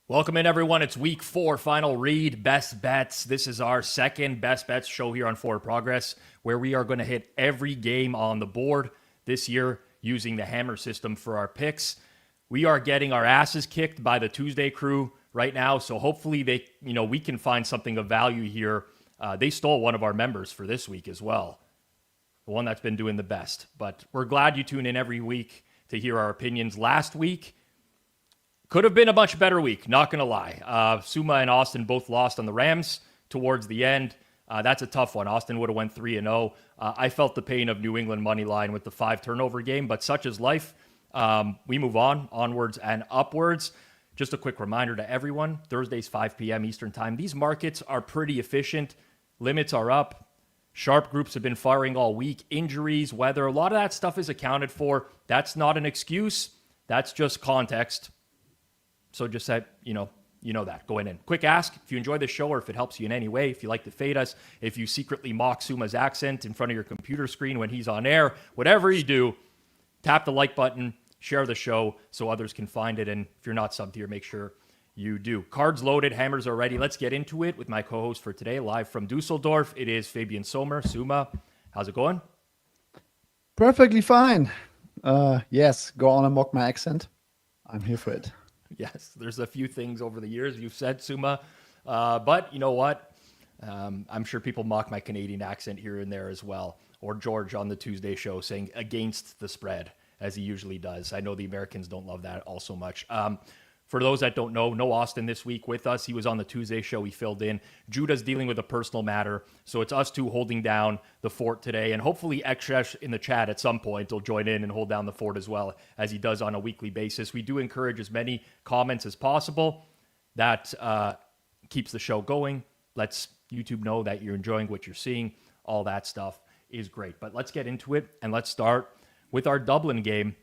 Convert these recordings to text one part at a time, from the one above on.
Welcome in, everyone. It's week 4, final read, best bets. This is our second best bets show here on Forward Progress, where we are going to hit every game on the board this year using the hammer system for our picks. We are getting our asses kicked by the Tuesday crew right now, so hopefully we can find something of value here. They stole one of our members for this week as well, the one that's been doing the best. But we're glad you tune in every week to hear our opinions. Last week could have been a much better week, not going to lie. Suma and Austin both lost on the Rams towards the end. That's a tough one. Austin would have went 3-0. I felt the pain of New England money line with the 5-turnover game, but such is life. We move on, onwards and upwards. Just a quick reminder to everyone, Thursdays, 5 p.m. Eastern time. These markets are pretty efficient. Limits are up. Sharp groups have been firing all week. Injuries, weather, a lot of that stuff is accounted for. That's not an excuse. That's just context. So just said, you know that going in. Quick ask, if you enjoy this show or if it helps you in any way, if you like to fade us, if you secretly mock Suma's accent in front of your computer screen when he's on air, whatever you do, tap the like button, share the show so others can find it. And if you're not subbed here, make sure you do. Cards loaded, hammers are ready. Let's get into it with my co-host for today, live from Dusseldorf. It is Fabian Sommer. Suma, how's it going? Perfectly fine. Yes, go on and mock my accent. I'm here for it. Yes, there's a few things over the years you've said, Suma, but you know what? I'm sure people mock my Canadian accent here and there as well, or George on the Tuesday show saying against the spread, as he usually does. I know the Americans don't love that all so much. For those that don't know, no Austin this week with us. He was on the Tuesday show. He filled in. Judah's dealing with a personal matter, so it's us two holding down the fort today, and hopefully Ekshesh in the chat at some point will join in and hold down the fort as well, as he does on a weekly basis. We do encourage as many comments as possible. That keeps the show going. Lets YouTube know that you're enjoying what you're seeing. All that stuff is great. But let's get into it, and let's start with our Dublin game.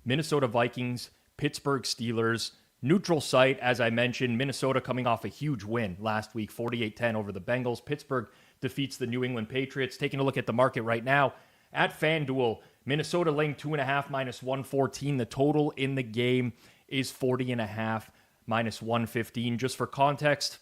Minnesota Vikings, Pittsburgh Steelers. Neutral site, as I mentioned. Minnesota coming off a huge win last week, 48-10 over the Bengals. Pittsburgh defeats the New England Patriots. Taking a look at the market right now, at FanDuel, Minnesota laying 2.5 minus 114. The total in the game is 40.5 minus 115. Just for context,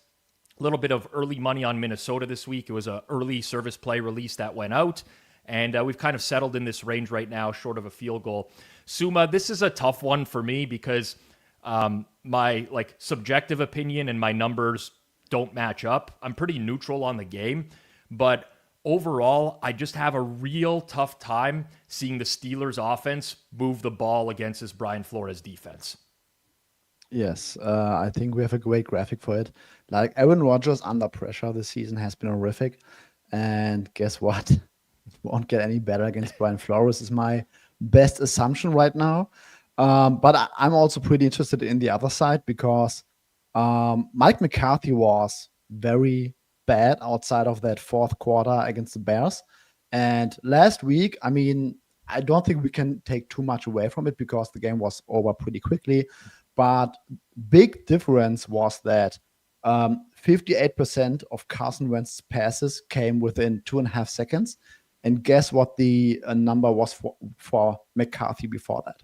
a little bit of early money on Minnesota this week. It was an early service play release that went out, and we've kind of settled in this range right now, short of a field goal. Suma, this is a tough one for me because my subjective opinion and my numbers don't match up. I'm pretty neutral on the game, but overall, I just have a real tough time seeing the Steelers offense move the ball against this Brian Flores defense. Yes, I think we have a great graphic for it. Like Aaron Rodgers under pressure this season has been horrific. And guess what? It won't get any better against Brian Flores is my best assumption right now. But I'm also pretty interested in the other side because Mike McCarthy was very bad outside of that fourth quarter against the Bears. And last week, I mean, I don't think we can take too much away from it because the game was over pretty quickly. But big difference was that 58% of Carson Wentz's passes came within 2.5 seconds. And guess what the number was for McCarthy before that?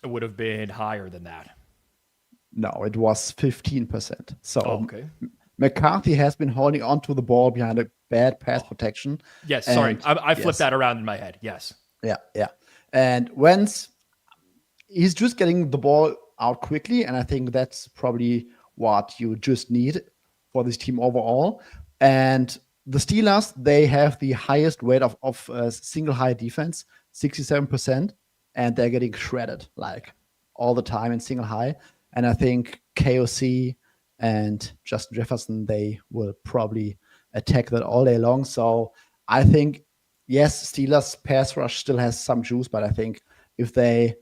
It would have been higher than that. No, it was 15%. So okay. McCarthy has been holding on to the ball behind a bad pass protection. Yes, sorry. I flipped that around in my head. Yes. Yeah. And Wentz, he's just getting the ball out quickly, and I think that's probably what you just need for this team overall. And the Steelers, they have the highest rate of single high defense, 67%. And they're getting shredded like all the time in single high. And I think KOC and Justin Jefferson, they will probably attack that all day long. So I think, yes, Steelers pass rush still has some juice, but I think if they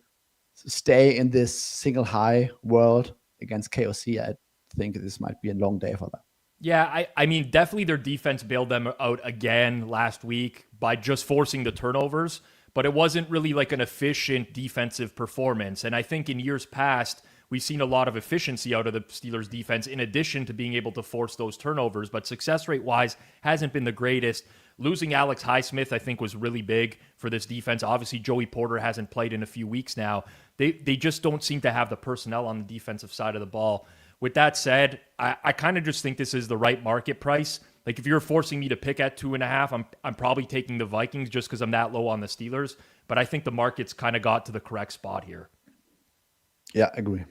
stay in this single high world against KOC, I think this might be a long day for them. Yeah, I mean, definitely their defense bailed them out again last week by just forcing the turnovers. But it wasn't really like an efficient defensive performance. And I think in years past, we've seen a lot of efficiency out of the Steelers defense in addition to being able to force those turnovers. But success rate wise hasn't been the greatest. Losing Alex Highsmith, I think, was really big for this defense. Obviously, Joey Porter hasn't played in a few weeks now. They just don't seem to have the personnel on the defensive side of the ball. With that said, I kind of just think this is the right market price. Like, if you're forcing me to pick at 2.5, I'm probably taking the Vikings just because I'm that low on the Steelers. But I think the market's kind of got to the correct spot here. Yeah, I agree.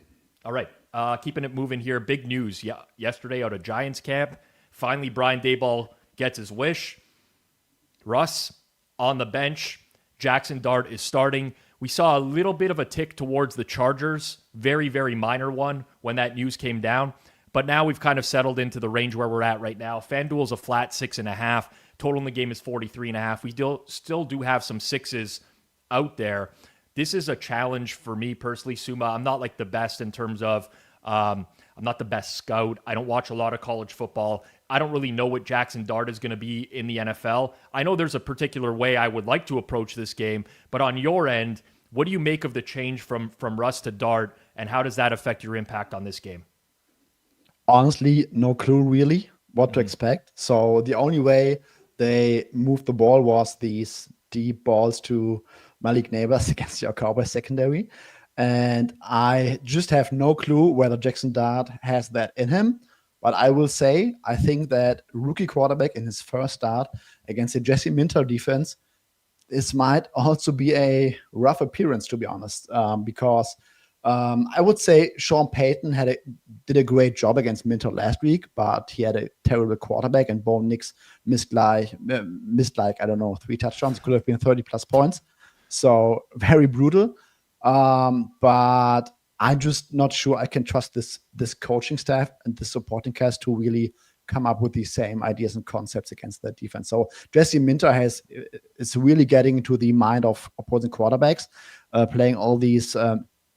All right, keeping it moving here. Big news yesterday out of Giants camp. Finally, Brian Daboll gets his wish. Russ on the bench. Jackson Dart is starting. We saw a little bit of a tick towards the Chargers. Very, very minor one when that news came down. But now we've kind of settled into the range where we're at right now. FanDuel's a flat 6.5. Total in the game is 43.5. We still do have some sixes out there. This is a challenge for me personally, Suma. I'm not like the best in terms of, I'm not the best scout. I don't watch a lot of college football. I don't really know what Jackson Dart is going to be in the NFL. I know there's a particular way I would like to approach this game, but on your end, what do you make of the change from Russ to Dart, and how does that affect your impact on this game? Honestly, no clue really what to expect. So the only way they moved the ball was these deep balls to Malik Neighbors against your Cowboys secondary. And I just have no clue whether Jackson Dart has that in him. But I will say, I think that rookie quarterback in his first start against the Jesse Minter defense, this might also be a rough appearance, to be honest, because I would say Sean Payton did a great job against Minter last week, but he had a terrible quarterback, and Bo Nix missed like I don't know, 3 touchdowns. Could have been 30+ points. So very brutal. But I'm just not sure I can trust this coaching staff and the supporting cast to really come up with the same ideas and concepts against that defense. So Jesse Minter is really getting into the mind of opposing quarterbacks, playing all these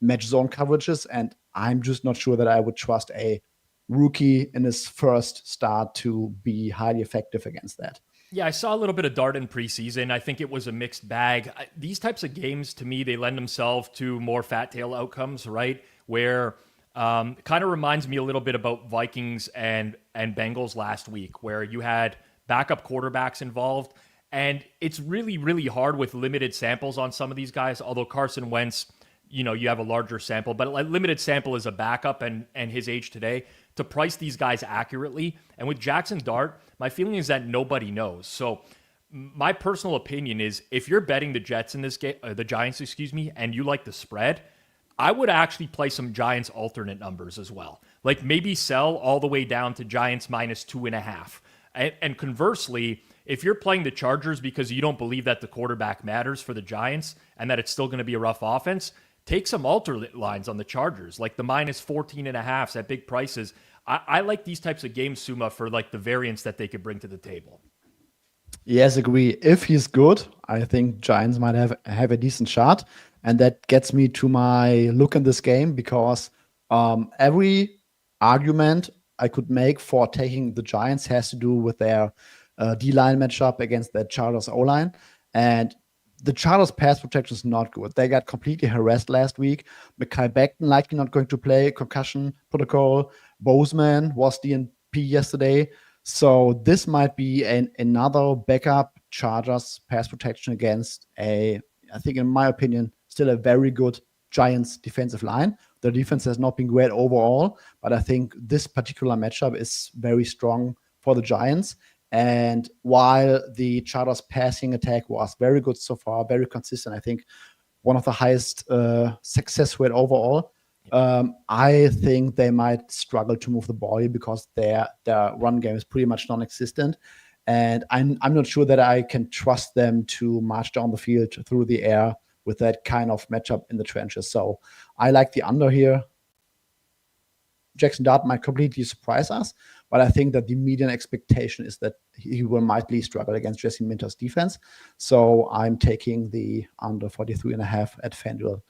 match zone coverages, and I'm just not sure that I would trust a rookie in his first start to be highly effective against that. Yeah, I saw a little bit of Dart in preseason. I think it was a mixed bag. These types of games, to me, they lend themselves to more fat tail outcomes, right? Where kind of reminds me a little bit about Vikings and Bengals last week, where you had backup quarterbacks involved. And it's really, really hard with limited samples on some of these guys, although Carson Wentz, you have a larger sample, but a limited sample is a backup and his age today to price these guys accurately. And with Jackson Dart, my feeling is that nobody knows. So my personal opinion is if you're betting the Jets in this game, the Giants, and you like the spread, I would actually play some Giants alternate numbers as well. Like maybe sell all the way down to Giants -2.5. And conversely, if you're playing the Chargers because you don't believe that the quarterback matters for the Giants and that it's still going to be a rough offense, take some alternate lines on the Chargers, like the -14.5s at big prices. I like these types of games, Suma, for like the variance that they could bring to the table. Yes, agree. If he's good, I think Giants might have a decent shot. And that gets me to my look in this game, because every argument I could make for taking the Giants has to do with their D-line matchup against the Chargers O-line. And the Chargers pass protection is not good. They got completely harassed last week. Mekhi Becton likely not going to play, concussion protocol. Bozeman was DNP yesterday. So this might be another backup Chargers pass protection against I think in my opinion, still a very good Giants defensive line. The defense has not been great overall, but I think this particular matchup is very strong for the Giants. And while the Chargers passing attack was very good so far, very consistent, I think one of the highest success rate overall, I think they might struggle to move the ball because their run game is pretty much non-existent. And I'm not sure that I can trust them to march down the field through the air with that kind of matchup in the trenches. So I like the under here. Jackson Dart might completely surprise us, but I think that the median expectation is that he will mightly struggle against Jesse Minter's defense. So I'm taking the under 43.5 at FanDuel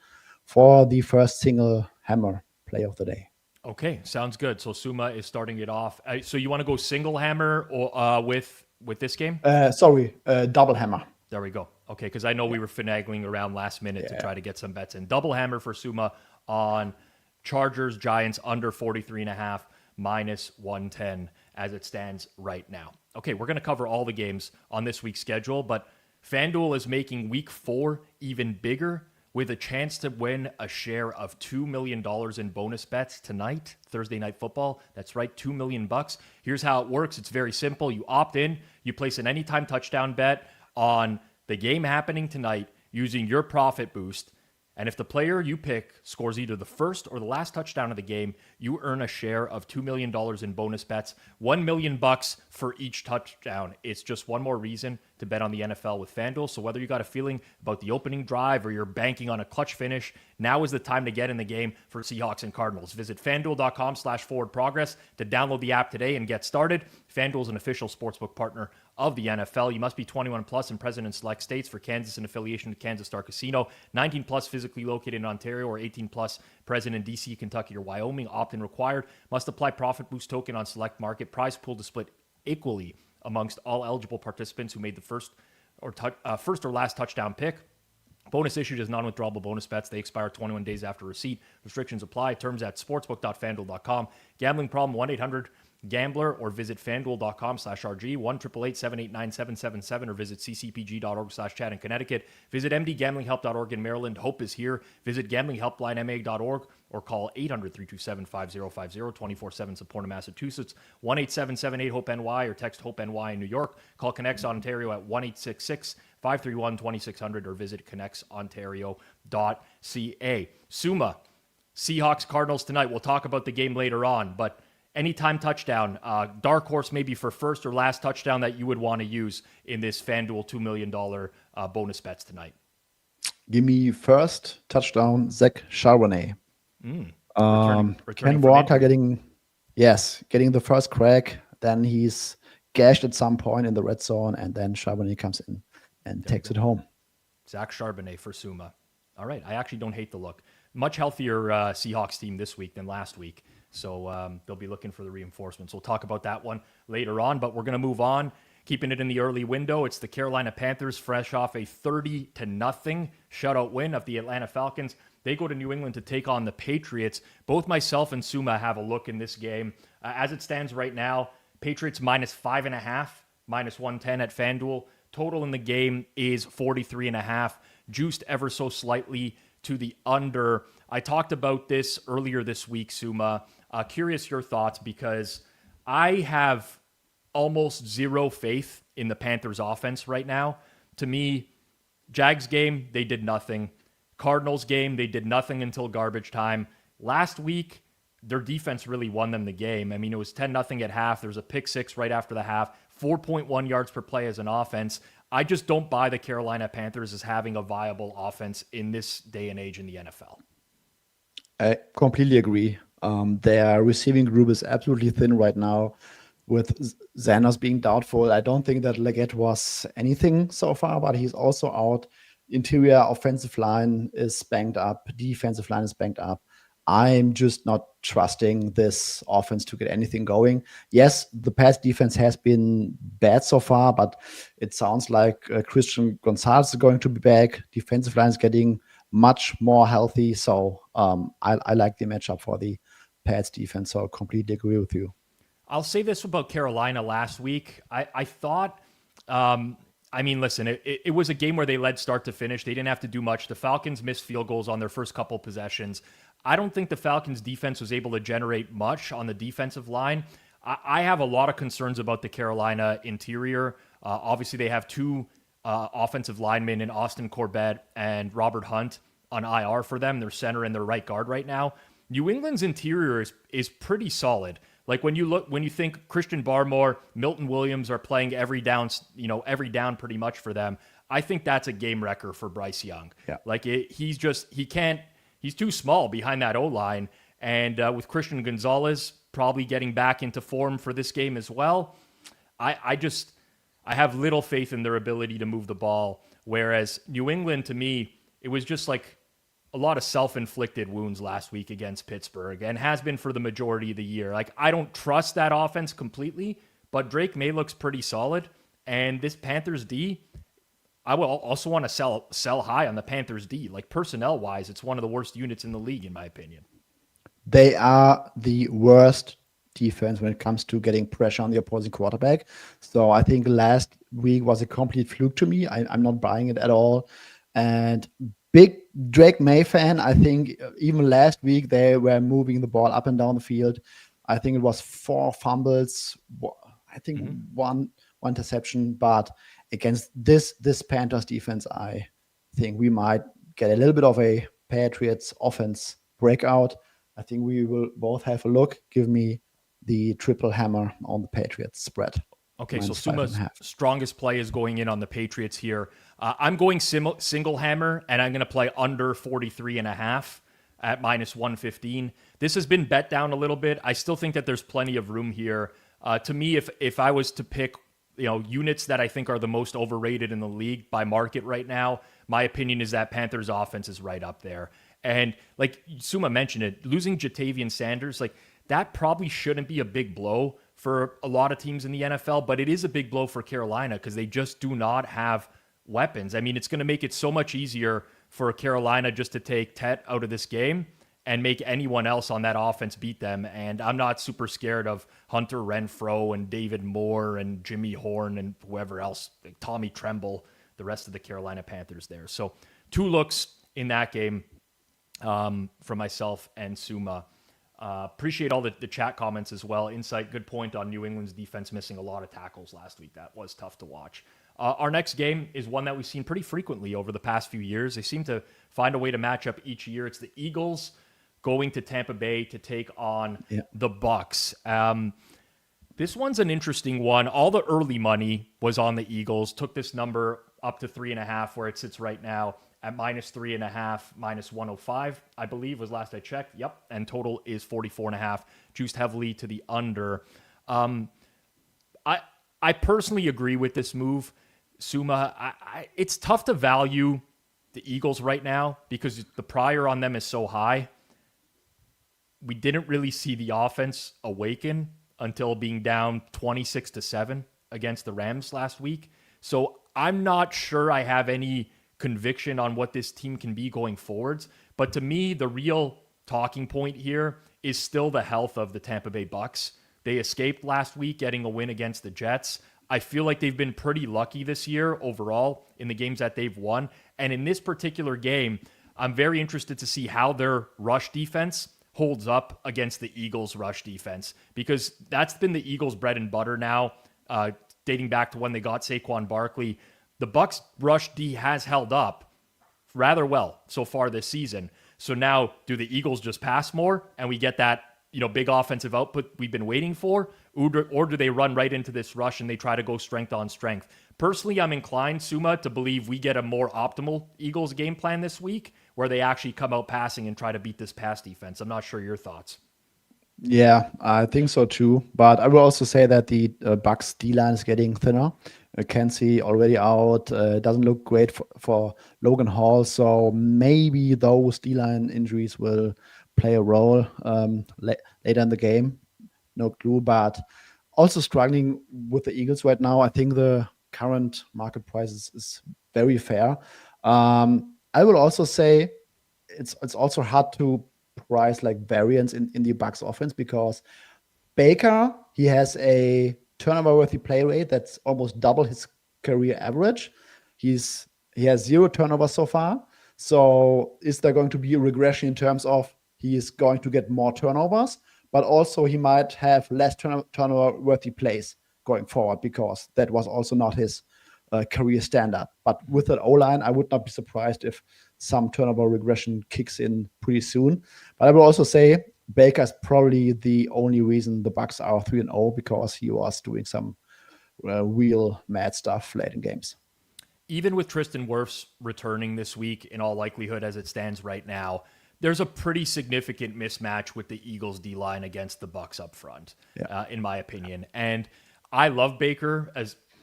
for the first single hammer play of the day. Okay, sounds good. So Suma is starting it off. So you want to go single hammer or with this game? Double hammer. There we go. Okay, because I know we were finagling around last minute to try to get some bets in. Double hammer for Suma on Chargers, Giants under 43.5, -110 as it stands right now. Okay, we're going to cover all the games on this week's schedule, but FanDuel is making week 4 even bigger with a chance to win a share of $2 million in bonus bets tonight, Thursday Night Football. That's right, $2 million. Here's how it works. It's very simple. You opt in, you place an anytime touchdown bet on the game happening tonight using your profit boost. And if the player you pick scores either the first or the last touchdown of the game, you earn a share of $2 million in bonus bets, $1 million for each touchdown. It's just one more reason to bet on the NFL with FanDuel. So whether you got a feeling about the opening drive or you're banking on a clutch finish, now is the time to get in the game for Seahawks and Cardinals. Visit FanDuel.com/forwardprogress to download the app today and get started. FanDuel is an official sportsbook partner of the NFL. You must be 21 plus and present in select states. For Kansas and affiliation to Kansas Star Casino. 19 plus physically located in Ontario or 18 plus present in DC, Kentucky, or Wyoming. Opt-in required. Must apply profit boost token on select market. Prize pool to split equally amongst all eligible participants who made the first or last touchdown pick. Bonus issued as non-withdrawable bonus bets. They expire 21 days after receipt. Restrictions apply. Terms at sportsbook.fanduel.com. Gambling problem, 1-800-GAMBLER or visit fanduel.com/RG, 1-888-978-9777 or visit ccpg.org/chat in Connecticut. Visit mdgamblinghelp.org in Maryland. Hope is here. Visit gamblinghelplinema.org or call 800-327-5050, 24/7 support in Massachusetts, 1-877-8-HOPE-NY or text HOPE-NY in New York. Call Connects Ontario at 1-866-531-2600 or visit connectsontario.ca. Suma, Seahawks, Cardinals tonight. We'll talk about the game later on, but anytime touchdown, dark horse maybe for first or last touchdown that you would want to use in this FanDuel $2 million bonus bets tonight. Give me first touchdown, Zach Charbonnet. Returning Ken Walker getting the first crack. Then he's gashed at some point in the red zone, and then Charbonnet comes in and takes it home. Zach Charbonnet for Suma. All right, I actually don't hate the look. Much healthier Seahawks team this week than last week. So they'll be looking for the reinforcements. We'll talk about that one later on, but we're going to move on. Keeping it in the early window, it's the Carolina Panthers, fresh off a 30-0 shutout win of the Atlanta Falcons. They go to New England to take on the Patriots. Both myself and Suma have a look in this game. As it stands right now, Patriots -5.5, -110 at FanDuel. Total in the game is 43.5, juiced ever so slightly to the under. I talked about this earlier this week, Suma. Curious your thoughts, because I have almost zero faith in the Panthers offense right now. To me, Jags game, they did nothing. Cardinals game, they did nothing until garbage time. Last week, their defense really won them the game. I mean, it was 10-0 at half. There was a pick six right after the half, 4.1 yards per play as an offense. I just don't buy the Carolina Panthers as having a viable offense in this day and age in the NFL. I completely agree. Their receiving group is absolutely thin right now, with Sanders being doubtful. I don't think that Leggett was anything so far, but he's also out. Interior offensive line is banged up. Defensive line is banged up. I'm just not trusting this offense to get anything going. Yes, the pass defense has been bad so far, but it sounds like Christian Gonzalez is going to be back. Defensive line is getting much more healthy. So I like the matchup for the Pats defense. So I completely agree with you. I'll say this about Carolina last week. I thought, listen, it was a game where they led start to finish. They didn't have to do much. The Falcons missed field goals on their first couple possessions. I don't think the Falcons defense was able to generate much on the defensive line. I have a lot of concerns about the Carolina interior. Obviously, they have two offensive linemen in Austin Corbett and Robert Hunt on IR for them. Their center and their right guard right now. New England's interior is pretty solid. Like when you think Christian Barmore, Milton Williams are playing every down pretty much for them. I think that's a game wrecker for Bryce Young. Yeah. He's too small behind that O-line. And with Christian Gonzalez probably getting back into form for this game as well, I have little faith in their ability to move the ball. Whereas New England, to me, it was just like a lot of self-inflicted wounds last week against Pittsburgh, and has been for the majority of the year. Like, I don't trust that offense completely, but Drake May looks pretty solid. And this Panthers D, I will also want to sell high on the Panthers D. Like, personnel-wise, it's one of the worst units in the league, in my opinion. they are the worst defense when it comes to getting pressure on the opposing quarterback. So I think last week was a complete fluke to me. I'm not buying it at all. And big Drake May fan, I think even last week they were moving the ball up and down the field. I think it was 4 fumbles. I think one interception, but against this Panthers defense, I think we might get a little bit of a Patriots offense breakout. I think we will both have a look. Give me the triple hammer on the Patriots spread. Okay, so Suma's strongest play is going in on the Patriots here. I'm going single hammer, and I'm going to play under 43.5 at minus 115. This has been bet down a little bit. I still think that there's plenty of room here. To me, if I was to pick units that I think are the most overrated in the league by market right now, my opinion is that Panthers offense is right up there. And like Suma mentioned it, losing Jatavian Sanders, like that probably shouldn't be a big blow for a lot of teams in the NFL, but it is a big blow for Carolina because they just do not have weapons. I mean, it's going to make it so much easier for Carolina just to take Tet out of this game and make anyone else on that offense beat them. And I'm not super scared of Hunter Renfrow and David Moore and Jimmy Horn and whoever else, like Tommy Tremble, the rest of the Carolina Panthers there. So 2 looks in that game from myself and Suma. Appreciate all the chat comments as well. Insight, good point on New England's defense missing a lot of tackles last week. That was tough to watch. Our next game is one that we've seen pretty frequently over the past few years. They seem to find a way to match up each year. It's the Eagles going to Tampa Bay to take on the Bucks. This one's an interesting one. All the early money was on the Eagles, took this number up to 3.5 where it sits right now at minus 3.5, minus 105, I believe was last I checked. Yep. And total is 44.5, juiced heavily to the under. I personally agree with this move, Suma. It's tough to value the Eagles right now because the prior on them is so high. We didn't really see the offense awaken until being down 26-7 against the Rams last week. So I'm not sure I have any conviction on what this team can be going forwards. But to me, the real talking point here is still the health of the Tampa Bay Bucks. They escaped last week, getting a win against the Jets. I feel like they've been pretty lucky this year overall in the games that they've won. And in this particular game, I'm very interested to see how their rush defense holds up against the Eagles' rush defense, because that's been the Eagles' bread and butter now, dating back to when they got Saquon Barkley. The Bucks' rush D has held up rather well so far this season. So now, do the Eagles just pass more and we get that big offensive output we've been waiting for, or do they run right into this rush and they try to go strength on strength? Personally, I'm inclined, Suma, to believe we get a more optimal Eagles game plan this week where they actually come out passing and try to beat this pass defense. I'm not sure your thoughts. Yeah, I think so too. But I will also say that the Bucks D-line is getting thinner. Kenzie already out. Doesn't look great for Logan Hall. So maybe those D-line injuries will play a role later in the game. No clue. But also struggling with the Eagles right now. I think the current market price is very fair. I will also say it's also hard to price like variance in the Bucks offense, because Baker, he has a turnover-worthy play rate that's almost double his career average. He has 0 turnovers so far. So is there going to be a regression in terms of he is going to get more turnovers, but also he might have less turnover-worthy plays going forward, because that was also not his career standard. But with that O-line, I would not be surprised if some turnover regression kicks in pretty soon. But I will also say Baker is probably the only reason the Bucks are 3-0, because he was doing some real mad stuff late in games. Even with Tristan Wirfs returning this week, in all likelihood as it stands right now, there's a pretty significant mismatch with the Eagles D-line against the Bucks up front, in my opinion. And I love Baker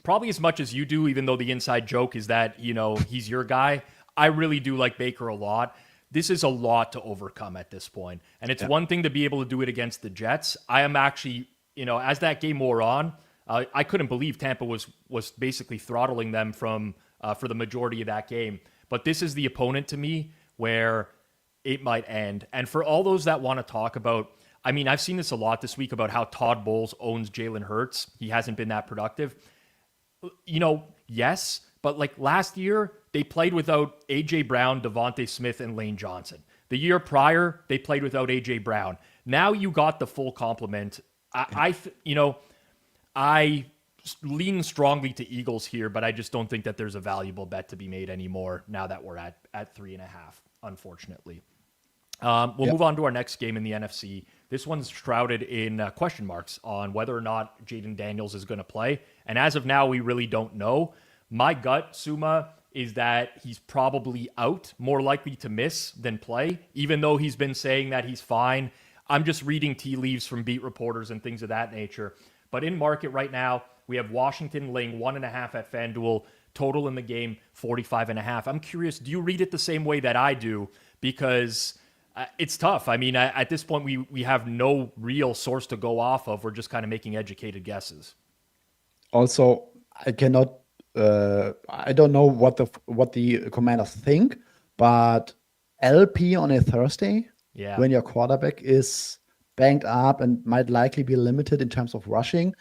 probably as much as you do, even though the inside joke is that, he's your guy. I really do like Baker a lot. This is a lot to overcome at this point. And it's one thing to be able to do it against the Jets. I am actually, as that game wore on, I couldn't believe Tampa was basically throttling them for the majority of that game. But this is the opponent to me where it might end. And for all those that want to talk about, I mean, I've seen this a lot this week about how Todd Bowles owns Jalen Hurts. He hasn't been that productive. Yes, but like last year, they played without A.J. Brown, Devontae Smith, and Lane Johnson. The year prior, they played without A.J. Brown. Now you got the full complement. I lean strongly to Eagles here, but I just don't think that there's a valuable bet to be made anymore now that we're at 3.5, unfortunately. We'll move on to our next game in the NFC. This one's shrouded in question marks on whether or not Jaden Daniels is going to play. And as of now, we really don't know. My gut, Suma, is that he's probably out, more likely to miss than play, even though he's been saying that he's fine. I'm just reading tea leaves from beat reporters and things of that nature. But in market right now, we have Washington laying 1.5 at FanDuel, total in the game 45.5. I'm curious, do you read it the same way that I do? Because it's tough. I mean, at this point, we have no real source to go off of. We're just kind of making educated guesses. Also, I cannot. I don't know what the Commanders think, but LP on a Thursday, when your quarterback is banged up and might likely be limited in terms of rushing,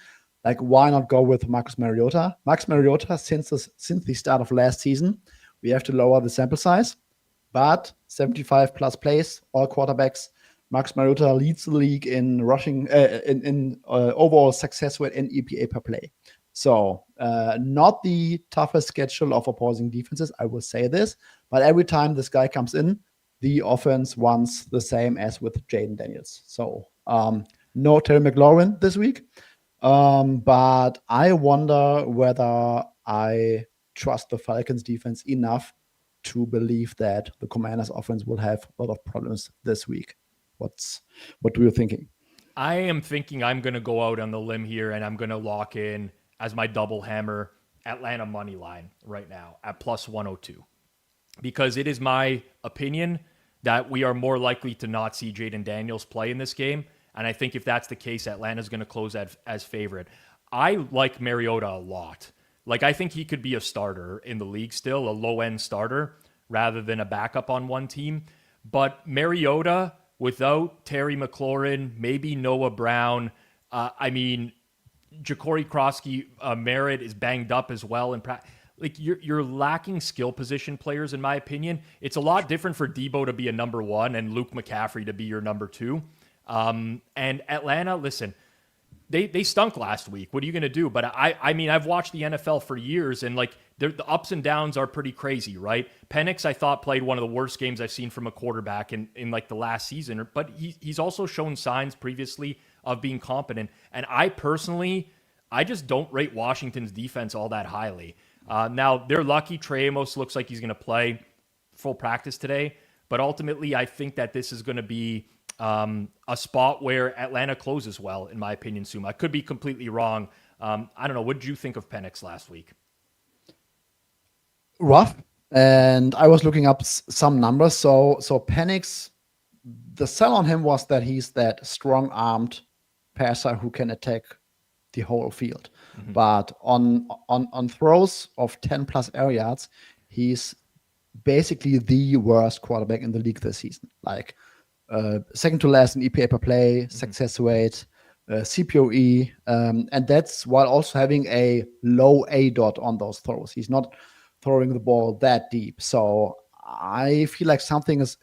like why not go with Marcus Mariota? Marcus Mariota, since the start of last season, we have to lower the sample size, but 75 plus plays, all quarterbacks. Marcus Mariota leads the league in rushing, in overall success rate and EPA per play. So not the toughest schedule of opposing defenses, I will say this, but every time this guy comes in, the offense wants the same as with Jaden Daniels. So no Terry McLaurin this week, but I wonder whether I trust the Falcons defense enough to believe that the Commanders offense will have a lot of problems this week. What do you thinking? I am thinking I'm going to go out on the limb here and I'm going to lock in as my double hammer Atlanta money line right now at plus 102, because it is my opinion that we are more likely to not see Jaden Daniels play in this game. And I think if that's the case, Atlanta's going to close as favorite. I like Mariota a lot. Like, I think he could be a starter in the league still, a low-end starter, rather than a backup on one team. But Mariota, without Terry McLaurin, maybe Noah Brown, Ja'Cory Krosky, Merritt is banged up as well. Like you're lacking skill position players, in my opinion. It's a lot different for Debo to be a number one and Luke McCaffrey to be your number two. And Atlanta, listen, they stunk last week. What are you going to do? But I mean, I've watched the NFL for years, and like the ups and downs are pretty crazy, right? Penix, I thought, played one of the worst games I've seen from a quarterback in like the last season, but he's also shown signs previously of being competent. And I just don't rate Washington's defense all that highly. Now, they're lucky. Trey Amos looks like he's going to play full practice today. But ultimately, I think that this is going to be a spot where Atlanta closes well, in my opinion, Suma. I could be completely wrong. I don't know. What did you think of Penix last week? Rough. And I was looking up some numbers. So Penix, the sell on him was that he's that strong-armed passer who can attack the whole field. Mm-hmm. But on throws of 10 plus air yards, he's basically the worst quarterback in the league this season. Like second to last in EPA per play, success rate, CPOE, and that's while also having a low A dot on those throws. He's not throwing the ball that deep. So I feel like something is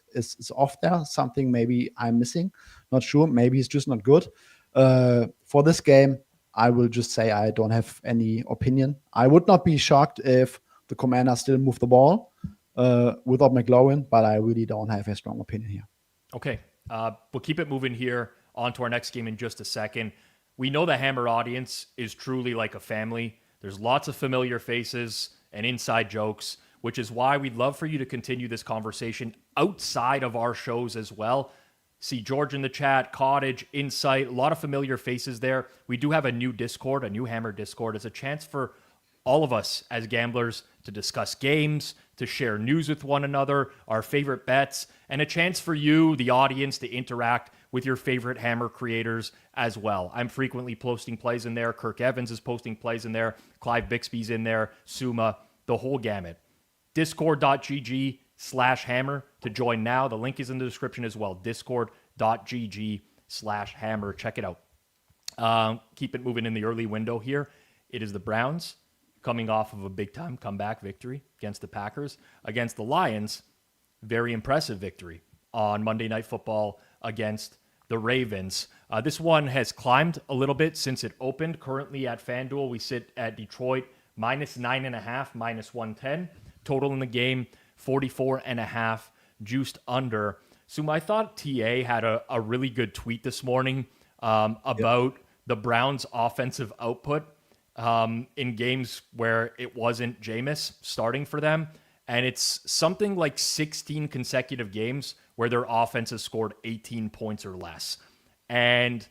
off there. Something maybe I'm missing. Not sure. Maybe he's just not good. For this game, I will just say I don't have any opinion. I would not be shocked if the Commanders still move the ball without McLaurin, but I really don't have a strong opinion here. Okay. We'll keep it moving here on to our next game in just a second. We know the Hammer audience is truly like a family. There's lots of familiar faces and inside jokes, which is why we'd love for you to continue this conversation outside of our shows as well. See George in the chat, Cottage, Insight, a lot of familiar faces there. We do have a new Discord, a new Hammer Discord. It's a chance for all of us as gamblers to discuss games, to share news with one another, our favorite bets, and a chance for you, the audience, to interact with your favorite Hammer creators as well. I'm frequently posting plays in there. Kirk Evans is posting plays in there. Clive Bixby's in there. Suma, the whole gamut. Discord.gg discord.gg/hammer to join now. The link is in the description as well. discord.gg/hammer. Check it out. Keep it moving in the early window here. It is the Browns coming off of a big-time comeback victory against the Packers. Against the Lions, very impressive victory on Monday Night Football against the Ravens. This one has climbed a little bit since it opened. Currently at FanDuel, we sit at Detroit -9.5, -110. Total in the game, 44.5, juiced under. So I thought TA had a really good tweet this morning about the Browns' offensive output in games where it wasn't Jameis starting for them. And it's something like 16 consecutive games where their offense has scored 18 points or less. And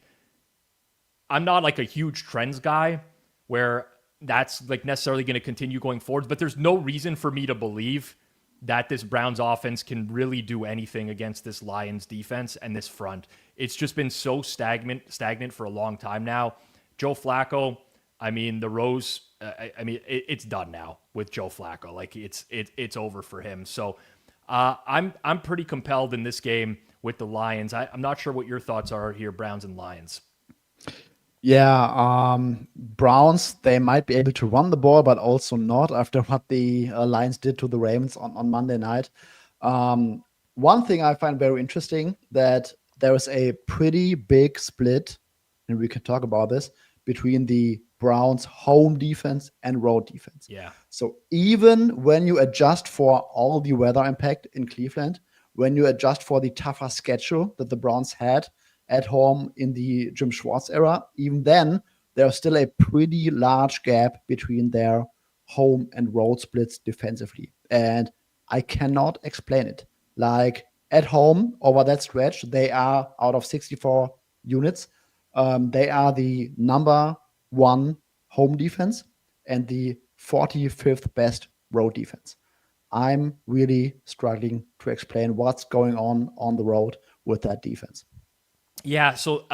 I'm not like a huge trends guy where that's like necessarily going to continue going forward, but there's no reason for me to believe that this Browns offense can really do anything against this Lions defense and this front. It's just been so stagnant for a long time now. Joe Flacco, I mean, it's done now with Joe Flacco. Like it's over for him. So I'm pretty compelled in this game with the Lions. I'm not sure what your thoughts are here, Browns and Lions. Yeah, Browns, they might be able to run the ball, but also not after what the Lions did to the Ravens on Monday night. One thing I find very interesting, that there is a pretty big split, and we can talk about this, between the Browns' home defense and road defense. Yeah. So even when you adjust for all the weather impact in Cleveland, when you adjust for the tougher schedule that the Browns had at home in the Jim Schwartz era, even then, there's still a pretty large gap between their home and road splits defensively. And I cannot explain it. Like at home, over that stretch, they are out of 64 units. They are the number one home defense and the 45th best road defense. I'm really struggling to explain what's going on the road with that defense. Yeah, so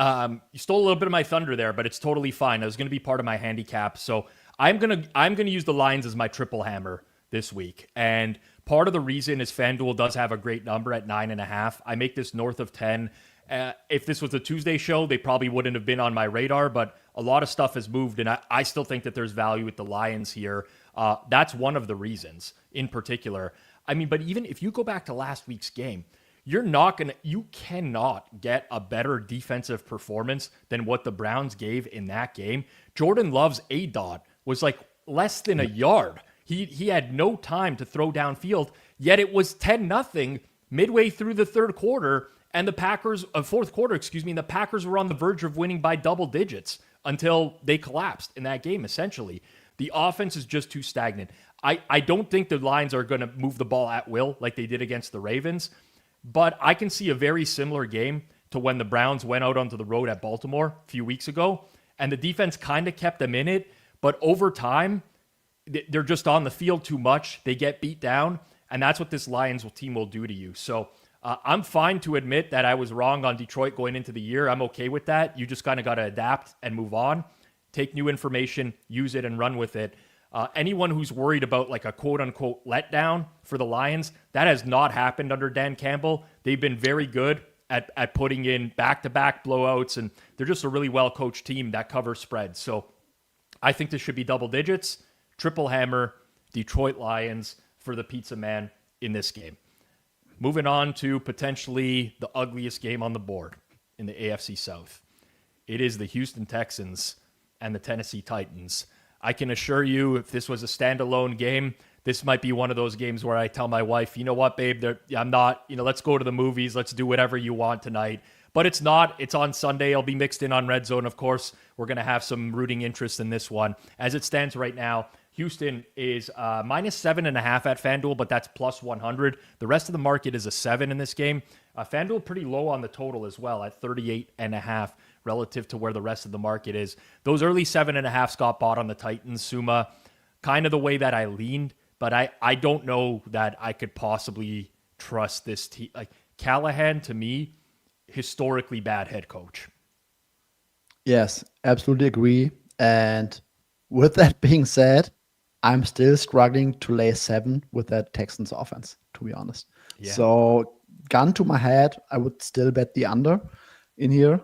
you stole a little bit of my thunder there, but it's totally fine. It was going to be part of my handicap. So I'm gonna use the Lions as my triple hammer this week. And part of the reason is FanDuel does have a great number at 9.5. I make this north of 10. If this was a Tuesday show, they probably wouldn't have been on my radar, but a lot of stuff has moved, and I still think that there's value with the Lions here. That's one of the reasons in particular. I mean, but even if you go back to last week's game, you cannot get a better defensive performance than what the Browns gave in that game. Jordan Love's A-dot was like less than a yard. He had no time to throw downfield, yet it was 10-0 midway through the third quarter. And fourth quarter, and the Packers were on the verge of winning by double digits until they collapsed in that game, essentially. The offense is just too stagnant. I don't think the Lions are going to move the ball at will like they did against the Ravens, but I can see a very similar game to when the Browns went out onto the road at Baltimore a few weeks ago, and the defense kind of kept them in it, but over time, they're just on the field too much. They get beat down, and that's what this Lions team will do to you. So I'm fine to admit that I was wrong on Detroit going into the year. I'm okay with that. You just kind of got to adapt and move on. Take new information, use it, and run with it. Anyone who's worried about like a quote-unquote letdown for the Lions, that has not happened under Dan Campbell. They've been very good at putting in back-to-back blowouts, and they're just a really well-coached team that covers spreads. So I think this should be double digits. Triple hammer, Detroit Lions for the Pizza Man in this game. Moving on to potentially the ugliest game on the board in the AFC South. It is the Houston Texans and the Tennessee Titans. I can assure you, if this was a standalone game, this might be one of those games where I tell my wife, you know what, babe, I'm not, let's go to the movies. Let's do whatever you want tonight. But it's not. It's on Sunday. I'll be mixed in on Red Zone, of course. We're going to have some rooting interest in this one. As it stands right now, Houston is -7.5 at FanDuel, but that's plus 100. The rest of the market is a 7 in this game. FanDuel pretty low on the total as well at 38.5 relative to where the rest of the market is. Those early 7.5 got bought on the Titans, Suma, kind of the way that I leaned, but I don't know that I could possibly trust this team. Like Callahan, to me, historically bad head coach. Yes, absolutely agree. And with that being said, I'm still struggling to lay 7 with that Texans offense, to be honest. Yeah. So, gun to my head, I would still bet the under in here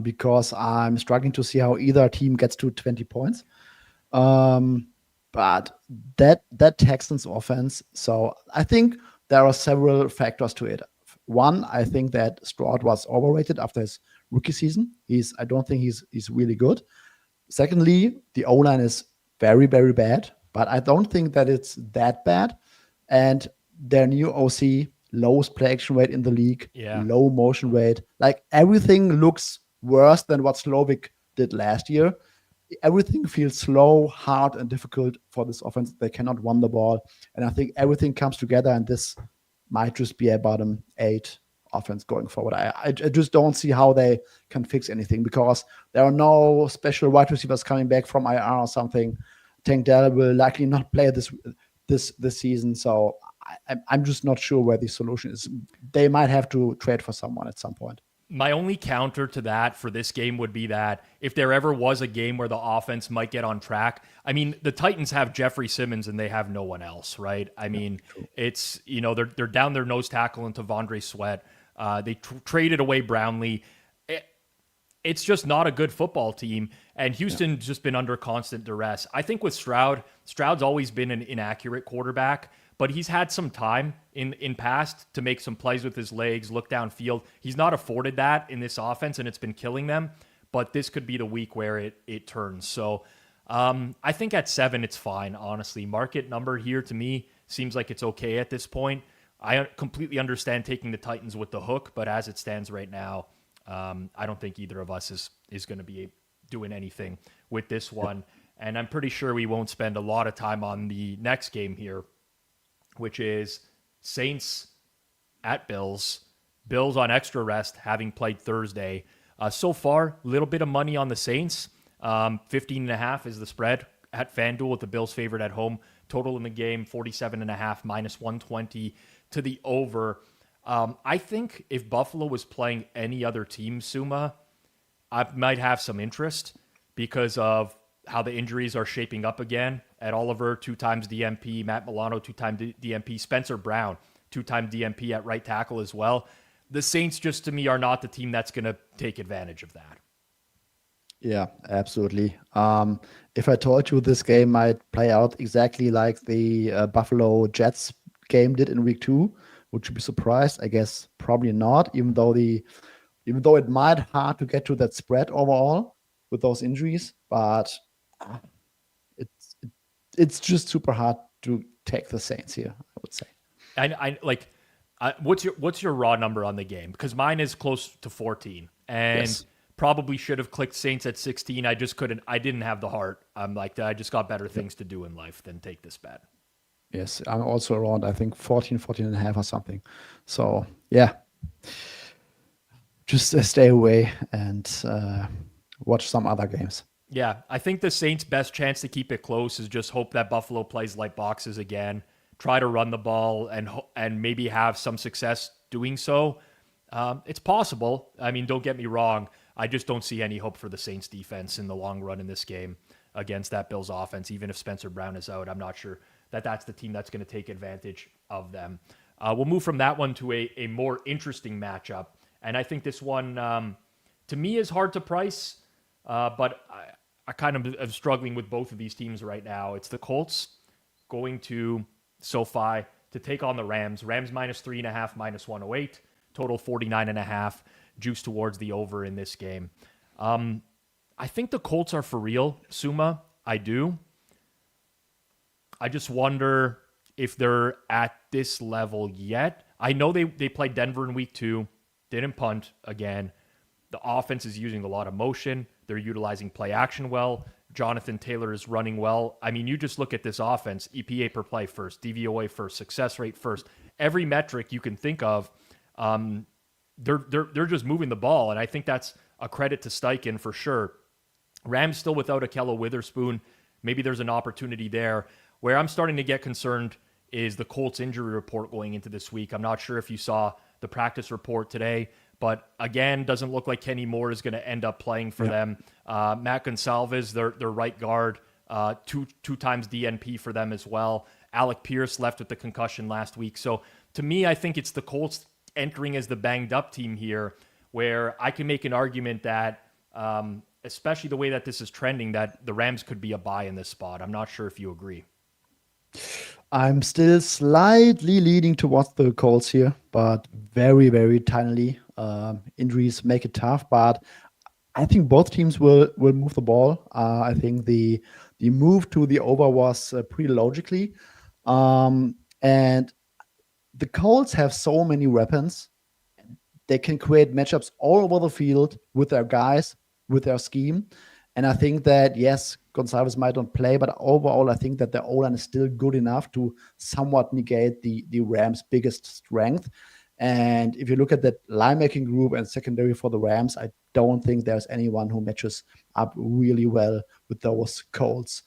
because I'm struggling to see how either team gets to 20 points. But that Texans offense, so I think there are several factors to it. One, I think that Stroud was overrated after his rookie season. I don't think he's really good. Secondly, the O-line is very, very bad, but I don't think that it's that bad. And their new OC, lowest play action rate in the league, Yeah. low motion rate. Like everything looks worse than what Slovic did last year. Everything feels slow, hard, and difficult for this offense. They cannot run the ball. And I think everything comes together, and this might just be a bottom 8 offense going forward. I just don't see how they can fix anything because there are no special wide receivers coming back from IR or something. Tank Dell will likely not play this season, so I'm just not sure where the solution is. They might have to trade for someone at some point. My only counter to that for this game would be that if there ever was a game where the offense might get on track, I mean, the Titans have Jeffrey Simmons and they have no one else, right? I mean, it's, they're down their nose tackle into Vondre Sweat. They traded away Brownlee. It's just not a good football team. And Houston's just been under constant duress. I think with Stroud's always been an inaccurate quarterback, but he's had some time in past to make some plays with his legs, look downfield. He's not afforded that in this offense, and it's been killing them. But this could be the week where it turns. So I think at 7, it's fine, honestly. Market number here to me seems like it's okay at this point. I completely understand taking the Titans with the hook, but as it stands right now, I don't think either of us is going to be doing anything with this one. And I'm pretty sure we won't spend a lot of time on the next game here, which is Saints at Bills. Bills on extra rest, having played Thursday. So far, a little bit of money on the Saints. 15.5 is the spread at FanDuel with the Bills favored at home. Total in the game, 47.5 minus 120 to the over. I think if Buffalo was playing any other team, Suma, I might have some interest because of how the injuries are shaping up again. Ed Oliver, 2 times DMP. Matt Milano, 2-time DMP. Spencer Brown, 2-time DMP at right tackle as well. The Saints, just to me, are not the team that's going to take advantage of that. Yeah, absolutely. If I told you this game might play out exactly like the Buffalo Jets game did in week 2, would you be surprised? I guess probably not, even though it might hard to get to that spread overall with those injuries, but it's just super hard to take the Saints here, I would say. And what's your raw number on the game? Because mine is close to 14, and probably should have clicked Saints at 16. I just couldn't. I didn't have the heart. I'm like, I just got better things to do in life than take this bet. Yes, I'm also around, I think, 14 and a half or something. So, yeah. Just stay away and watch some other games. Yeah, I think the Saints' best chance to keep it close is just hope that Buffalo plays light boxes again, try to run the ball, and maybe have some success doing so. It's possible. I mean, don't get me wrong. I just don't see any hope for the Saints defense in the long run in this game against that Bills offense. Even if Spencer Brown is out, I'm not sure that's the team that's going to take advantage of them. We'll move from that one to a more interesting matchup. And I think this one, to me, is hard to price, but I kind of am struggling with both of these teams right now. It's the Colts going to SoFi to take on the Rams. Rams minus 3.5, minus 108. Total 49.5. Juice towards the over in this game. I think the Colts are for real, Suma. I do. I just wonder if they're at this level yet. I know they played Denver in week 2. Didn't punt again. The offense is using a lot of motion. They're utilizing play action well. Jonathan Taylor is running well. I mean, you just look at this offense, EPA per play first, DVOA first, success rate first. Every metric you can think of, they're just moving the ball, and I think that's a credit to Steichen for sure. Rams still without Ahkello Witherspoon. Maybe there's an opportunity there. Where I'm starting to get concerned is the Colts injury report going into this week. I'm not sure if you saw the practice report today, but again, doesn't look like Kenny Moore is going to end up playing for them. Matt Gonsalves, their right guard, two times DNP for them as well. Alec Pierce left with the concussion last week. So to me, I think it's the Colts entering as the banged up team here, where I can make an argument that, especially the way that this is trending, that the Rams could be a buy in this spot. I'm not sure if you agree. I'm still slightly leaning towards the Colts here, but very, very tinily. Injuries make it tough, but I think both teams will move the ball. I think the move to the over was pretty logically. And the Colts have so many weapons. They can create matchups all over the field with their guys, with their scheme. And I think that, yes, Gonzalez might not play, but overall, I think that the O-line is still good enough to somewhat negate the Rams' biggest strength. And if you look at that linebacking group and secondary for the Rams, I don't think there's anyone who matches up really well with those Colts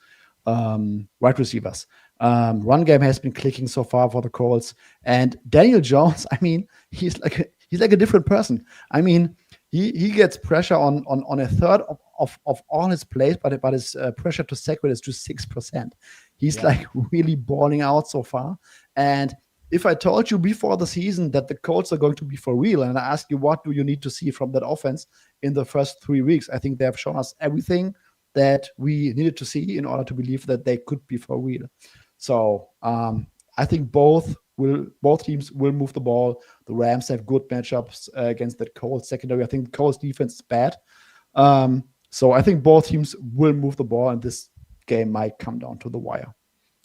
wide receivers. Run game has been clicking so far for the Colts. And Daniel Jones, I mean, he's like a different person. I mean, he gets pressure on a third of all his plays, but his pressure to sack rate is just 6%. He's like really balling out so far. And if I told you before the season that the Colts are going to be for real, and I ask you, what do you need to see from that offense in the first 3 weeks? I think they have shown us everything that we needed to see in order to believe that they could be for real. So I think both teams will move the ball. The Rams have good matchups against the Colts secondary. I think the Colts defense is bad. So I think both teams will move the ball, and this game might come down to the wire.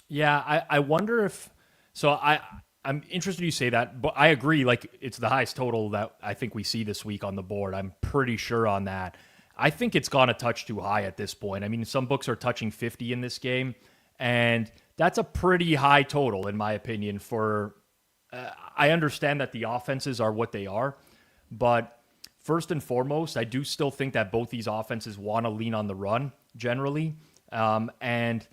Yeah, I wonder if – so I'm interested you say that, but I agree. Like, it's the highest total that I think we see this week on the board. I'm pretty sure on that. I think it's gone a touch too high at this point. I mean, some books are touching 50 in this game, and that's a pretty high total, in my opinion. For I understand that the offenses are what they are, but first and foremost, I do still think that both these offenses want to lean on the run generally, and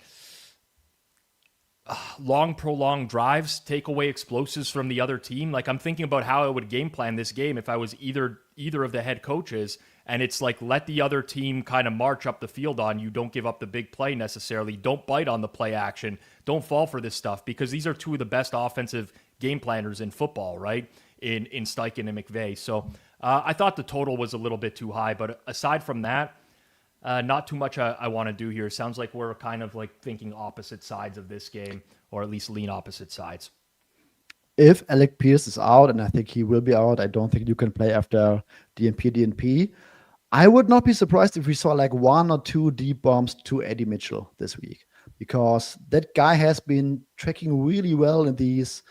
long, prolonged drives take away explosives from the other team. Like, I'm thinking about how I would game plan this game if I was either of the head coaches, and it's like, let the other team kind of march up the field on you. Don't give up the big play necessarily. Don't bite on the play action. Don't fall for this stuff, because these are two of the best offensive game planners in football, right? In Steichen and McVay. So I thought the total was a little bit too high, but aside from that, not too much I want to do here. Sounds like we're kind of like thinking opposite sides of this game, or at least lean opposite sides. If Alec Pierce is out, and I think he will be out, I don't think you can play after DNP. I would not be surprised if we saw like 1 or 2 deep bombs to Eddie Mitchell this week, because that guy has been tracking really well in these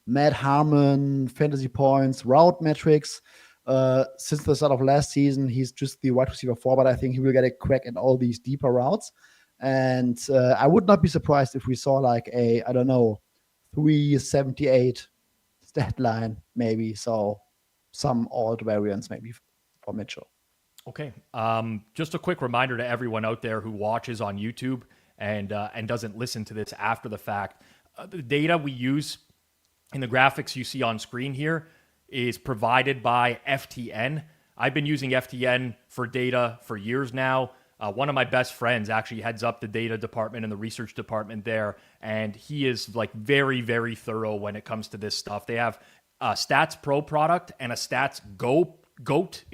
Matt Harmon fantasy points, route metrics. Since the start of last season, he's just the wide receiver 4, but I think he will get a crack at all these deeper routes. And I would not be surprised if we saw like a, I don't know, 378 stat line, maybe. So some odd variants maybe for Mitchell. Okay. Just a quick reminder to everyone out there who watches on YouTube and doesn't listen to this after the fact. The data we use in the graphics you see on screen here is provided by FTN. I've been using FTN for data for years now. One of my best friends actually heads up the data department and the research department there, and he is like very, very thorough when it comes to this stuff. They have a Stats Pro product and a Stats GOAT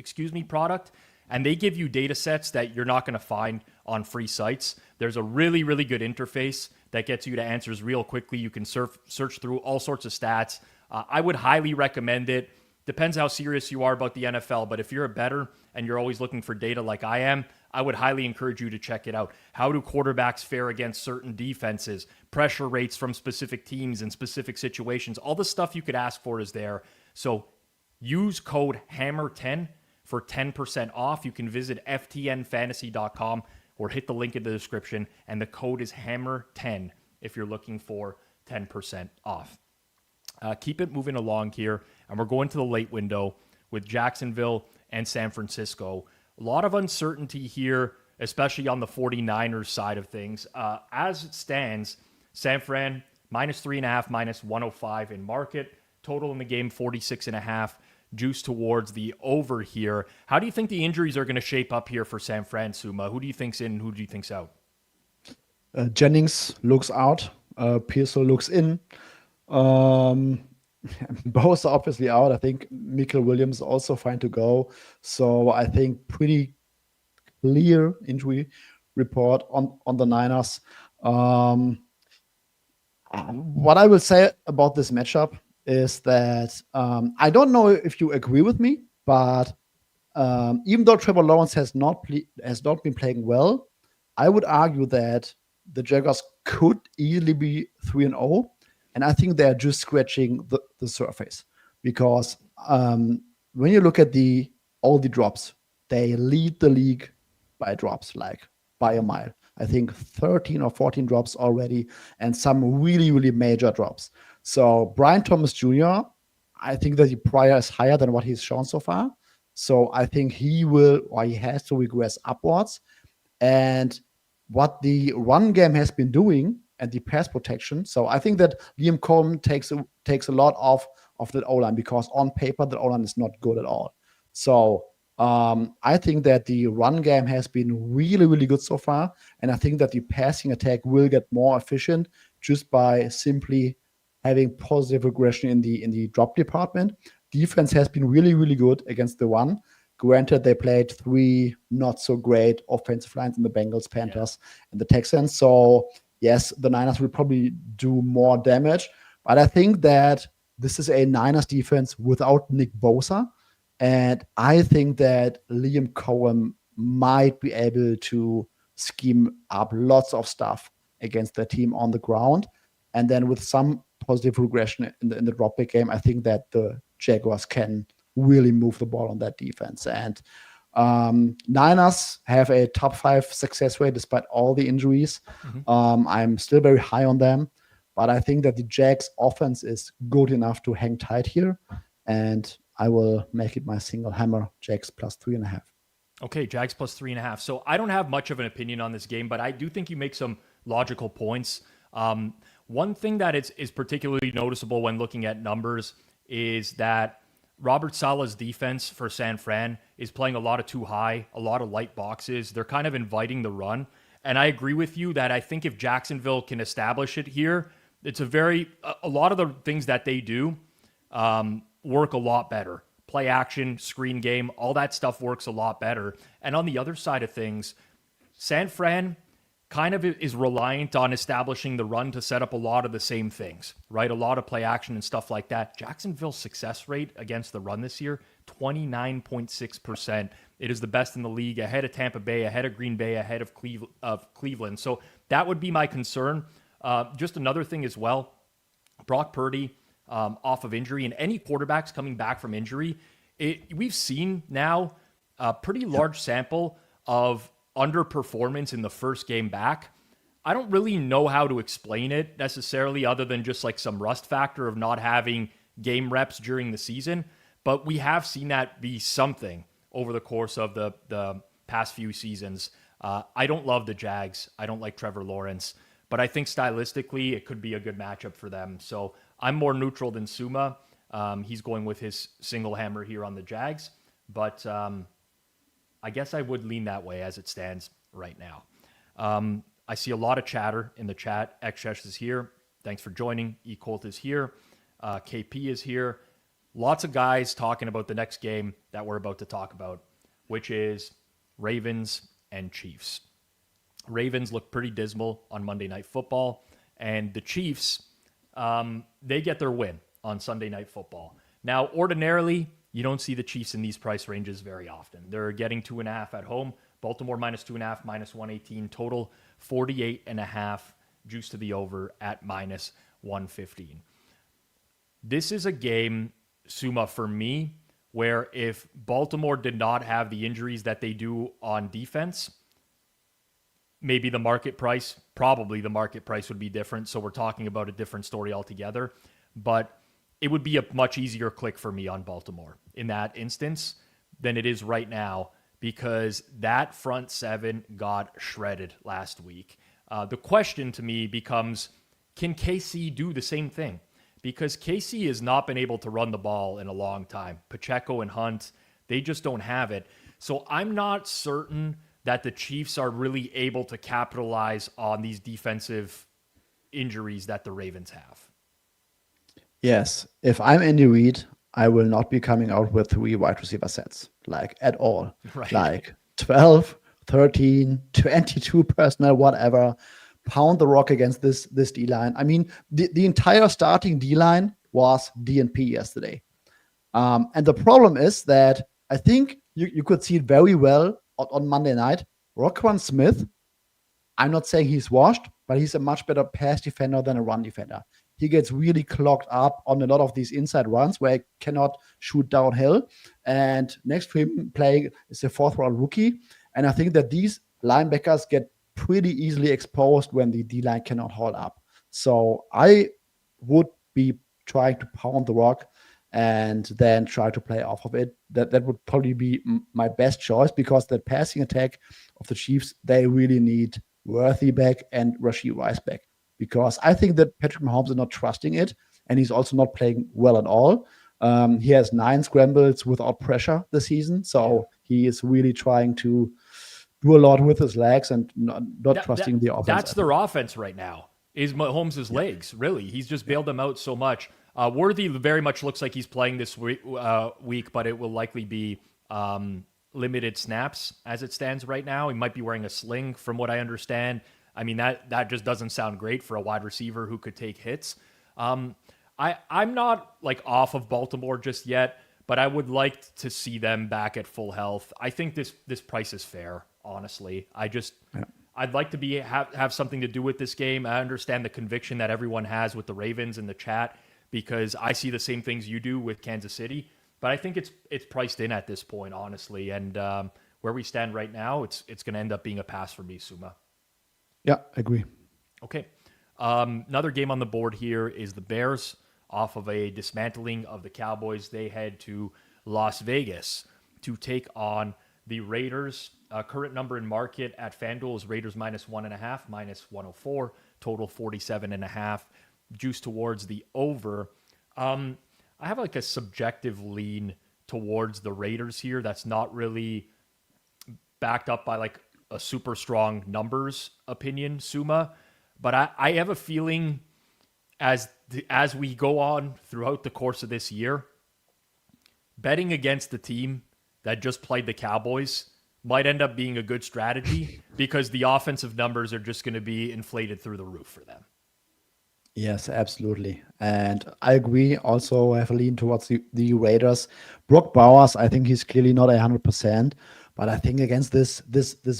product, and they give you data sets that you're not going to find on free sites. There's a really, really good interface that gets you to answers real quickly. You can search through all sorts of stats. I would highly recommend it. Depends how serious you are about the NFL, but if you're a bettor and you're always looking for data like I am, I would highly encourage you to check it out. How do quarterbacks fare against certain defenses? Pressure rates from specific teams in specific situations. All the stuff you could ask for is there. So use code HAMMER10 for 10% off. You can visit ftnfantasy.com or hit the link in the description, and the code is HAMMER10 if you're looking for 10% off. Keep it moving along here, and we're going to the late window with Jacksonville and San Francisco. A lot of uncertainty here, especially on the 49ers side of things. As it stands, San Fran, -3.5, -105 in market. Total in the game, 46.5. Juice towards the over here. How do you think the injuries are going to shape up here for San Fran, Suma? Who do you think's in and who do you think's out? Jennings looks out. Pearsall looks in. Um, both are obviously out. I think Michael Williams also fine to go. So I think pretty clear injury report on the Niners. What I will say about this matchup is that I don't know if you agree with me, but even though Trevor Lawrence has not been playing well, I would argue that the Jaguars could easily be 3-0, and I think they're just scratching the surface because when you look at all the drops, they lead the league by drops, like by a mile. I think 13 or 14 drops already, and some really, really major drops. So Brian Thomas Jr., I think that the prior is higher than what he's shown so far. So I think he has to regress upwards. And what the run game has been doing and the pass protection. So I think that Liam Cohen takes a lot of the O-line because on paper, the O-line is not good at all. So I think that the run game has been really, really good so far. And I think that the passing attack will get more efficient just by simply having positive regression in the drop department. Defense has been really, really good against the run. Granted, they played 3 not so great offensive lines in the Bengals, Panthers, and the Texans. So, yes, the Niners will probably do more damage. But I think that this is a Niners defense without Nick Bosa. And I think that Liam Cohen might be able to scheme up lots of stuff against the team on the ground. And then with some positive regression in the drop back game, I think that the Jaguars can really move the ball on that defense. And Niners have a top 5 success rate despite all the injuries. I'm still very high on them, but I think that the Jags offense is good enough to hang tight here. And I will make it my single hammer, Jags plus 3.5. Okay, Jags plus 3.5. So I don't have much of an opinion on this game, but I do think you make some logical points. One thing that is particularly noticeable when looking at numbers is that Robert Saleh's defense for San Fran is playing a lot of too high, a lot of light boxes. They're kind of inviting the run. And I agree with you that I think if Jacksonville can establish it here, it's a lot of the things that they do work a lot better. Play action, screen game, all that stuff works a lot better. And on the other side of things, San Fran kind of is reliant on establishing the run to set up a lot of the same things, right? A lot of play action and stuff like that. Jacksonville's success rate against the run this year, 29.6%. It is the best in the league, ahead of Tampa Bay, ahead of Green Bay, ahead of Cleveland. So that would be my concern. Just another thing as well, Brock Purdy off of injury, and any quarterbacks coming back from injury, we've seen now a pretty large sample of underperformance in the first game back. I don't really know how to explain it necessarily other than just like some rust factor of not having game reps during the season. But we have seen that be something over the course of the past few seasons. I don't love the Jags. I don't like Trevor Lawrence. But I think stylistically it could be a good matchup for them. So I'm more neutral than Suma. He's going with his single hammer here on the Jags. But I guess I would lean that way as it stands right now. I see a lot of chatter in the chat. XShesh is here. Thanks for joining. eColt is here. KP is here. Lots of guys talking about the next game that we're about to talk about, which is Ravens and Chiefs. Ravens look pretty dismal on Monday Night Football, and the Chiefs, they get their win on Sunday Night Football. Now, ordinarily, you don't see the Chiefs in these price ranges very often. They're getting 2.5 at home. Baltimore minus 2.5, minus 118. Total 48.5. Juice to the over at minus 115. This is a game, Suma, for me, where if Baltimore did not have the injuries that they do on defense, maybe probably the market price would be different. So we're talking about a different story altogether. But it would be a much easier click for me on Baltimore in that instance than it is right now because that front seven got shredded last week. The question to me becomes, can KC do the same thing? Because KC has not been able to run the ball in a long time. Pacheco and Hunt, they just don't have it. So I'm not certain that the Chiefs are really able to capitalize on these defensive injuries that the Ravens have. Yes. If I'm Andy Reid, I will not be coming out with 3 wide receiver sets, like at all. Right. Like 12, 13, 22 personnel, whatever. Pound the rock against this D-line. I mean, the entire starting D-line was DNP yesterday. And the problem is that I think you could see it very well on Monday night. Roquan Smith, I'm not saying he's washed, but he's a much better pass defender than a run defender. He gets really clogged up on a lot of these inside runs where he cannot shoot downhill. And next to him playing is a 4th-round rookie. And I think that these linebackers get pretty easily exposed when the D-line cannot hold up. So I would be trying to pound the rock and then try to play off of it. That would probably be my best choice, because the passing attack of the Chiefs, they really need Worthy back and Rashee Rice back, because I think that Patrick Mahomes is not trusting it, and he's also not playing well at all. He has 9 scrambles without pressure this season, so he is really trying to do a lot with his legs and not trusting the offense. That's their offense right now, is Mahomes' legs, really. He's just bailed them out so much. Worthy very much looks like he's playing this week, but it will likely be limited snaps as it stands right now. He might be wearing a sling, from what I understand. I mean, that just doesn't sound great for a wide receiver who could take hits. I'm not like off of Baltimore just yet, but I would like to see them back at full health. I think this price is fair, honestly. I'd like to have something to do with this game. I understand the conviction that everyone has with the Ravens in the chat, because I see the same things you do with Kansas City. But I think it's priced in at this point, honestly. And where we stand right now, it's going to end up being a pass for me, Suma. Yeah, I agree. Okay. Another game on the board here is the Bears. Off of a dismantling of the Cowboys, they head to Las Vegas to take on the Raiders. Current number in market at FanDuel is Raiders -1.5, -104. Total 47.5. Juice towards the over. I have like a subjective lean towards the Raiders here that's not really backed up by like a super strong numbers opinion, Suma. But I have a feeling as we go on throughout the course of this year, betting against the team that just played the Cowboys might end up being a good strategy, because the offensive numbers are just going to be inflated through the roof for them. Yes, absolutely. And I agree. Also, I have a lean towards the Raiders. Brock Bowers, I think he's clearly not 100%, but I think against this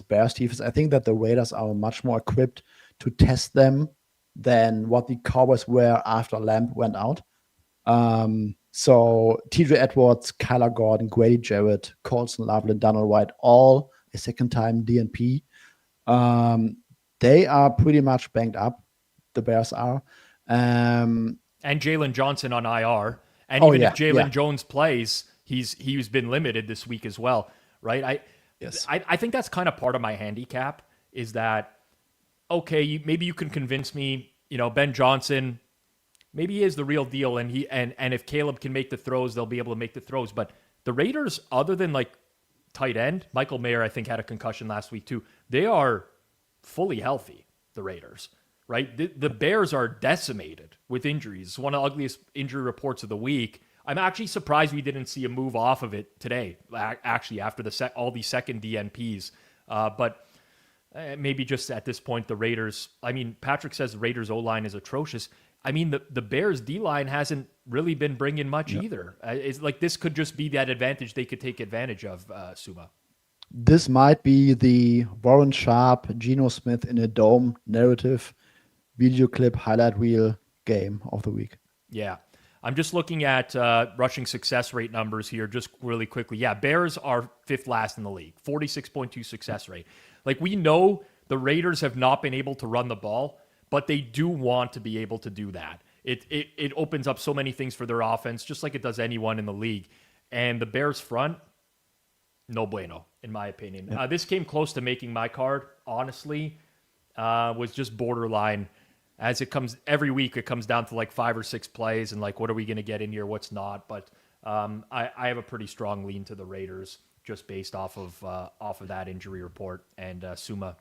Bears defense, I think that the Raiders are much more equipped to test them than what the Cowboys were after Lamb went out. So TJ Edwards, Kyler Gordon, Grady Jarrett, Colson Loveland, Donald White, all a second-time DNP. They are pretty much banged up. The Bears are. And Jalen Johnson on IR. And even if Jalen Jones plays, he's been limited this week as well, right? I think that's kind of part of my handicap, is that, okay, maybe you can convince me, Ben Johnson, maybe he is the real deal, and if Caleb can make the throws, they'll be able to make the throws. But the Raiders, other than like tight end, Michael Mayer, I think, had a concussion last week too. They are fully healthy, the Raiders. Right? The Bears are decimated with injuries. It's one of the ugliest injury reports of the week. I'm actually surprised we didn't see a move off of it today, actually, after all these second DNPs. But maybe just at this point, the Raiders, I mean, Patrick says the Raiders O-line is atrocious. I mean, the Bears D-line hasn't really been bringing much either. It's like this could just be that advantage they could take advantage of, Suma. This might be the Warren Sharp, Geno Smith in a dome narrative video clip highlight reel game of the week. Yeah. I'm just looking at rushing success rate numbers here just really quickly. Yeah, Bears are 5th last in the league, 46.2 success rate. Like, we know the Raiders have not been able to run the ball, but they do want to be able to do that. It opens up so many things for their offense, just like it does anyone in the league. And the Bears front, no bueno, in my opinion. Yeah. This came close to making my card, honestly. Was just borderline. As it comes every week, it comes down to like 5 or 6 plays, and like, what are we going to get in here? What's not? But I have a pretty strong lean to the Raiders. just based off of that injury report, and Suma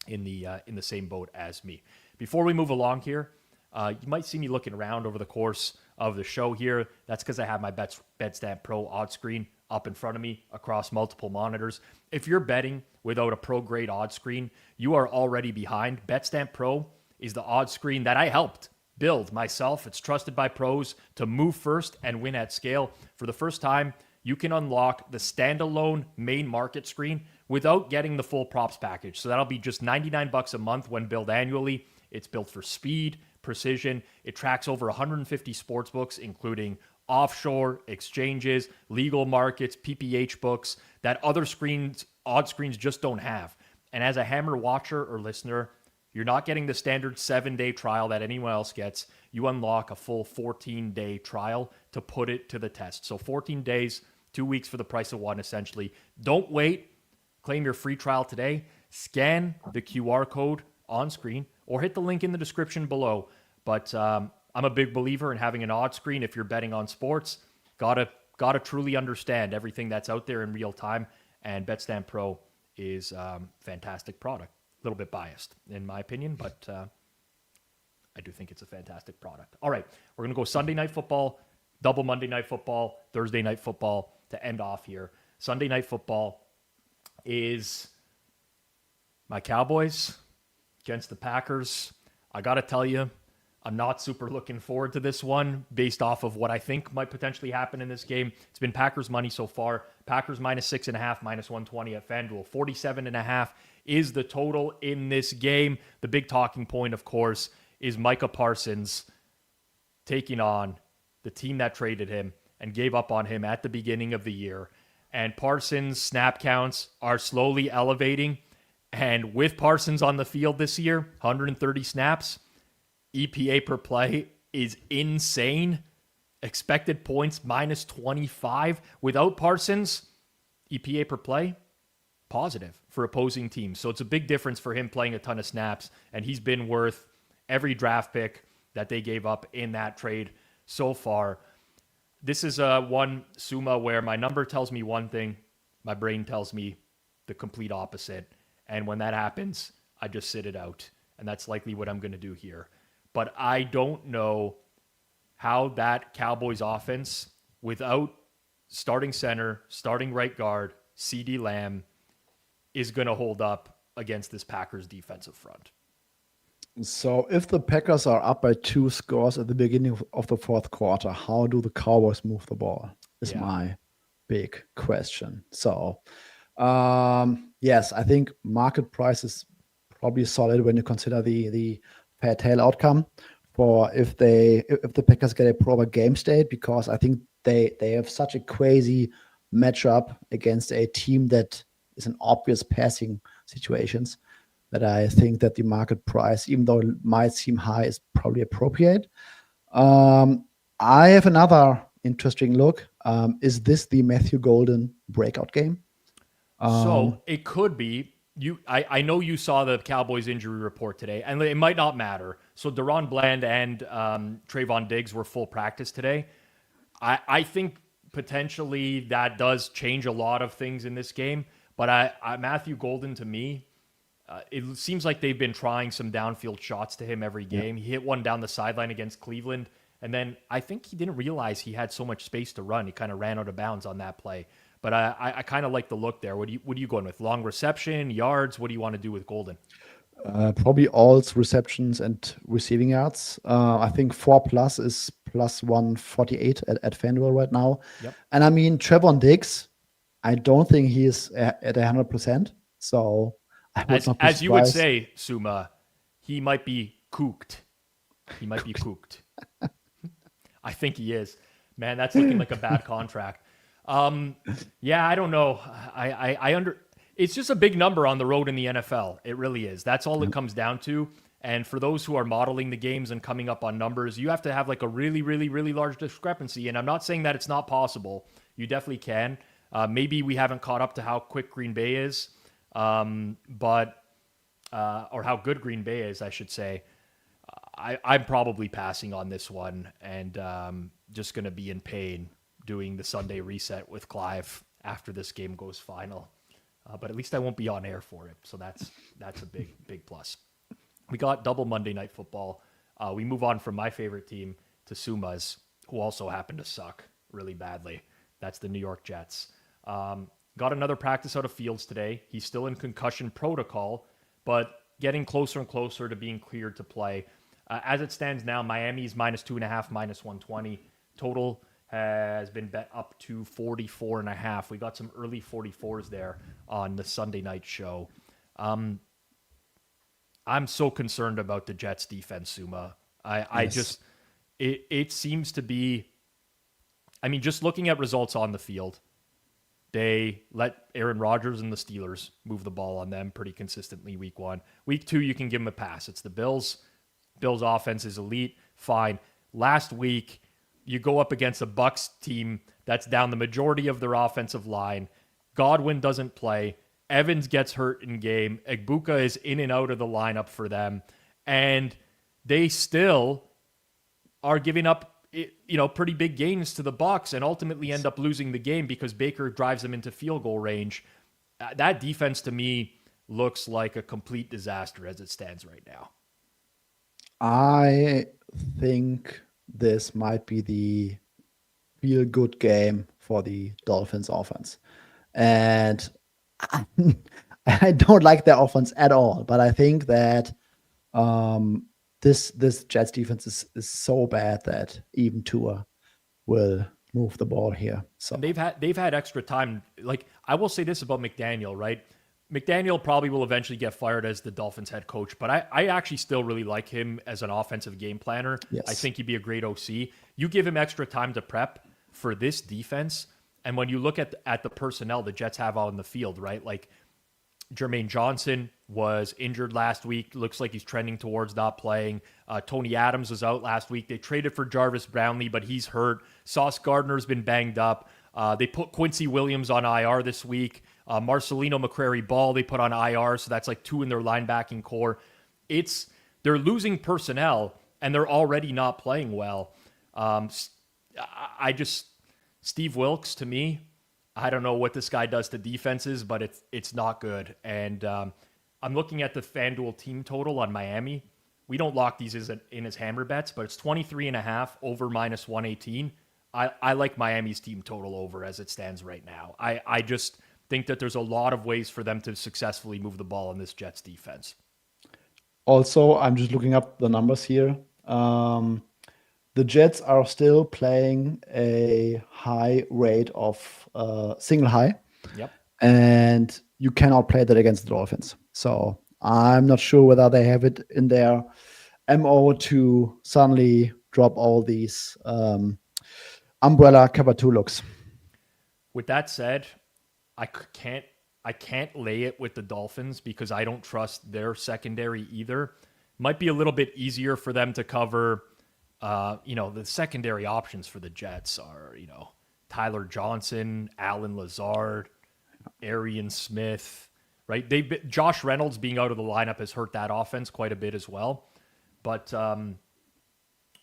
in the same boat as me. Before we move along here, you might see me looking around over the course of the show here. That's because I have my BetStamp Pro odds screen up in front of me across multiple monitors. If you're betting without a pro grade odds screen, you are already behind. BetStamp Pro is the odds screen that I helped build myself. It's trusted by pros to move first and win at scale. For the first time, you can unlock the standalone main market screen without getting the full props package. So that'll be just $99 a month when billed annually. It's built for speed, precision. It tracks over 150 sports books, including offshore, exchanges, legal markets, PPH books that other odd screens just don't have. And as a Hammer watcher or listener, you're not getting the standard 7-day trial that anyone else gets. You unlock a full 14-day trial to put it to the test. So 14 days, 2 weeks for the price of one, essentially. Don't wait. Claim your free trial today. Scan the QR code on screen or hit the link in the description below. But I'm a big believer in having an odds screen if you're betting on sports. Gotta truly understand everything that's out there in real time. And BetStamp Pro is a fantastic product. A little bit biased in my opinion, but I do think it's a fantastic product. All right, we're going to go Sunday Night Football, double Monday Night Football, Thursday Night Football to end off here. Sunday Night Football is my Cowboys against the Packers. I got to tell you, I'm not super looking forward to this one based off of what I think might potentially happen in this game. It's been Packers money so far. Packers -6.5, -120 at FanDuel. 47.5 is the total in this game. The big talking point, of course, is Micah Parsons taking on the team that traded him and gave up on him at the beginning of the year. And Parsons' snap counts are slowly elevating. And with Parsons on the field this year, 130 snaps, EPA per play is insane. Expected points -25. Without Parsons, EPA per play, positive for opposing teams. So it's a big difference for him playing a ton of snaps, and he's been worth every draft pick that they gave up in that trade so far. This is one, Suma, where my number tells me one thing, my brain tells me the complete opposite. And when that happens, I just sit it out. And that's likely what I'm going to do here. But I don't know how that Cowboys offense, without starting center, starting right guard, CeeDee Lamb, is going to hold up against this Packers defensive front. So if the Packers are up by 2 scores at the beginning of the fourth quarter, how do the Cowboys move the ball? Is my big question. So, yes, I think market price is probably solid when you consider the fair tail outcome for if the Packers get a proper game state, because I think they have such a crazy matchup against a team that is an obvious passing situations, that I think that the market price, even though it might seem high, is probably appropriate. I have another interesting look. Is this the Matthew Golden breakout game? So it could be. I know you saw the Cowboys injury report today, and it might not matter. So Deron Bland and Trayvon Diggs were full practice today. I think potentially that does change a lot of things in this game. But Matthew Golden, to me, it seems like they've been trying some downfield shots to him every game. He hit one down the sideline against Cleveland, and then I think he didn't realize he had so much space to run. He kind of ran out of bounds on that play. But I kind of like the look there. What are you going with? Long reception, yards? What do you want to do with Golden? Probably all receptions and receiving yards. I think 4+ is +148 at FanDuel right now. Yep. And I mean, Trevon Diggs, I don't think he is at 100%. So I would not be as you would surprised. say, Suma, he might be cooked. He might be cooked. I think he is. Man, that's looking like a bad contract. Yeah, I don't know. It's just a big number on the road in the NFL. It really is. That's all it comes down to. And for those who are modeling the games and coming up on numbers, you have to have like a really, really, really large discrepancy. And I'm not saying that it's not possible. You definitely can. Maybe we haven't caught up to how quick Green Bay is, or how good Green Bay is, I should say. I'm probably passing on this one and just going to be in pain doing the Sunday reset with Clive after this game goes final. But at least I won't be on air for it. So that's a big plus. We got double Monday Night Football. We move on from my favorite team to Suma's, who also happened to suck really badly. That's the New York Jets. Got another practice out of Fields today. He's still in concussion protocol, but getting closer and closer to being cleared to play. As it stands now, Miami's -2.5, -120. Total has been bet up to 44.5. We got some early 44s there on the Sunday night show. I'm so concerned about the Jets defense, Suma. It seems to be, I mean, just looking at results on the field, they let Aaron Rodgers and the Steelers move the ball on them pretty consistently week 1. Week 2, you can give them a pass. It's the Bills. Bills offense is elite. Fine. Last week, you go up against a Bucs team that's down the majority of their offensive line. Godwin doesn't play. Evans gets hurt in game. Egbuka is in and out of the lineup for them. And they still are giving up, pretty big gains to the Bucs and ultimately end up losing the game because Baker drives them into field goal range. That defense to me looks like a complete disaster as it stands right now. I think this might be the feel good game for the Dolphins offense. And I don't like their offense at all, but I think that this Jets defense is so bad that even Tua will move the ball here. So and they've had extra time. Like, I will say this about McDaniel, right? McDaniel probably will eventually get fired as the Dolphins head coach, but I actually still really like him as an offensive game planner. Yes. I think he'd be a great OC. You give him extra time to prep for this defense, and when you look at the personnel the Jets have out in the field, right? Like, Jermaine Johnson was injured last week. Looks like he's trending towards not playing. Tony Adams was out last week. They traded for Jarvis Brownlee, but he's hurt. Sauce Gardner's been banged up. They put Quincy Williams on IR this week. Marcelino McCrary-Ball they put on IR, so that's like 2 in their linebacking core. They're losing personnel, and they're already not playing well. Steve Wilkes, to me, I don't know what this guy does to defenses, but it's not good. And I'm looking at the FanDuel team total on Miami. We don't lock these in as hammer bets, but it's 23.5 over -118. I like Miami's team total over as it stands right now. I just think that there's a lot of ways for them to successfully move the ball in this Jets defense. Also, I'm just looking up the numbers here. The Jets are still playing a high rate of single high. Yep. And you cannot play that against the Dolphins. So I'm not sure whether they have it in their MO to suddenly drop all these umbrella cover 2 looks. With that said, I can't lay it with the Dolphins because I don't trust their secondary either. Might be a little bit easier for them to cover. The secondary options for the Jets are, Tyler Johnson, Alan Lazard, Arian Smith, right? Josh Reynolds being out of the lineup has hurt that offense quite a bit as well. But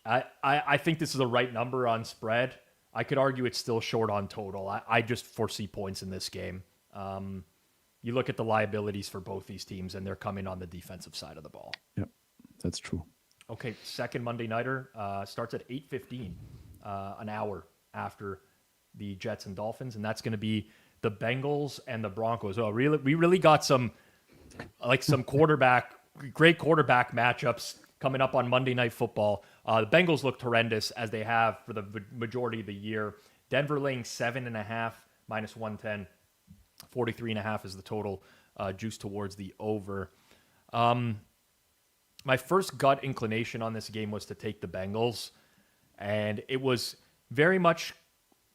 I think this is the right number on spread. I could argue it's still short on total. I just foresee points in this game. You look at the liabilities for both these teams, and they're coming on the defensive side of the ball. Yep, that's true. Okay, second Monday Nighter starts at 8:15, an hour after the Jets and Dolphins, and that's going to be the Bengals and the Broncos. Oh, really? We really got some great quarterback matchups coming up on Monday Night Football. The Bengals looked horrendous as they have for the majority of the year. Denver laying 7.5 -110, 43.5 is the total. Juice towards the over. My first gut inclination on this game was to take the Bengals, and it was very much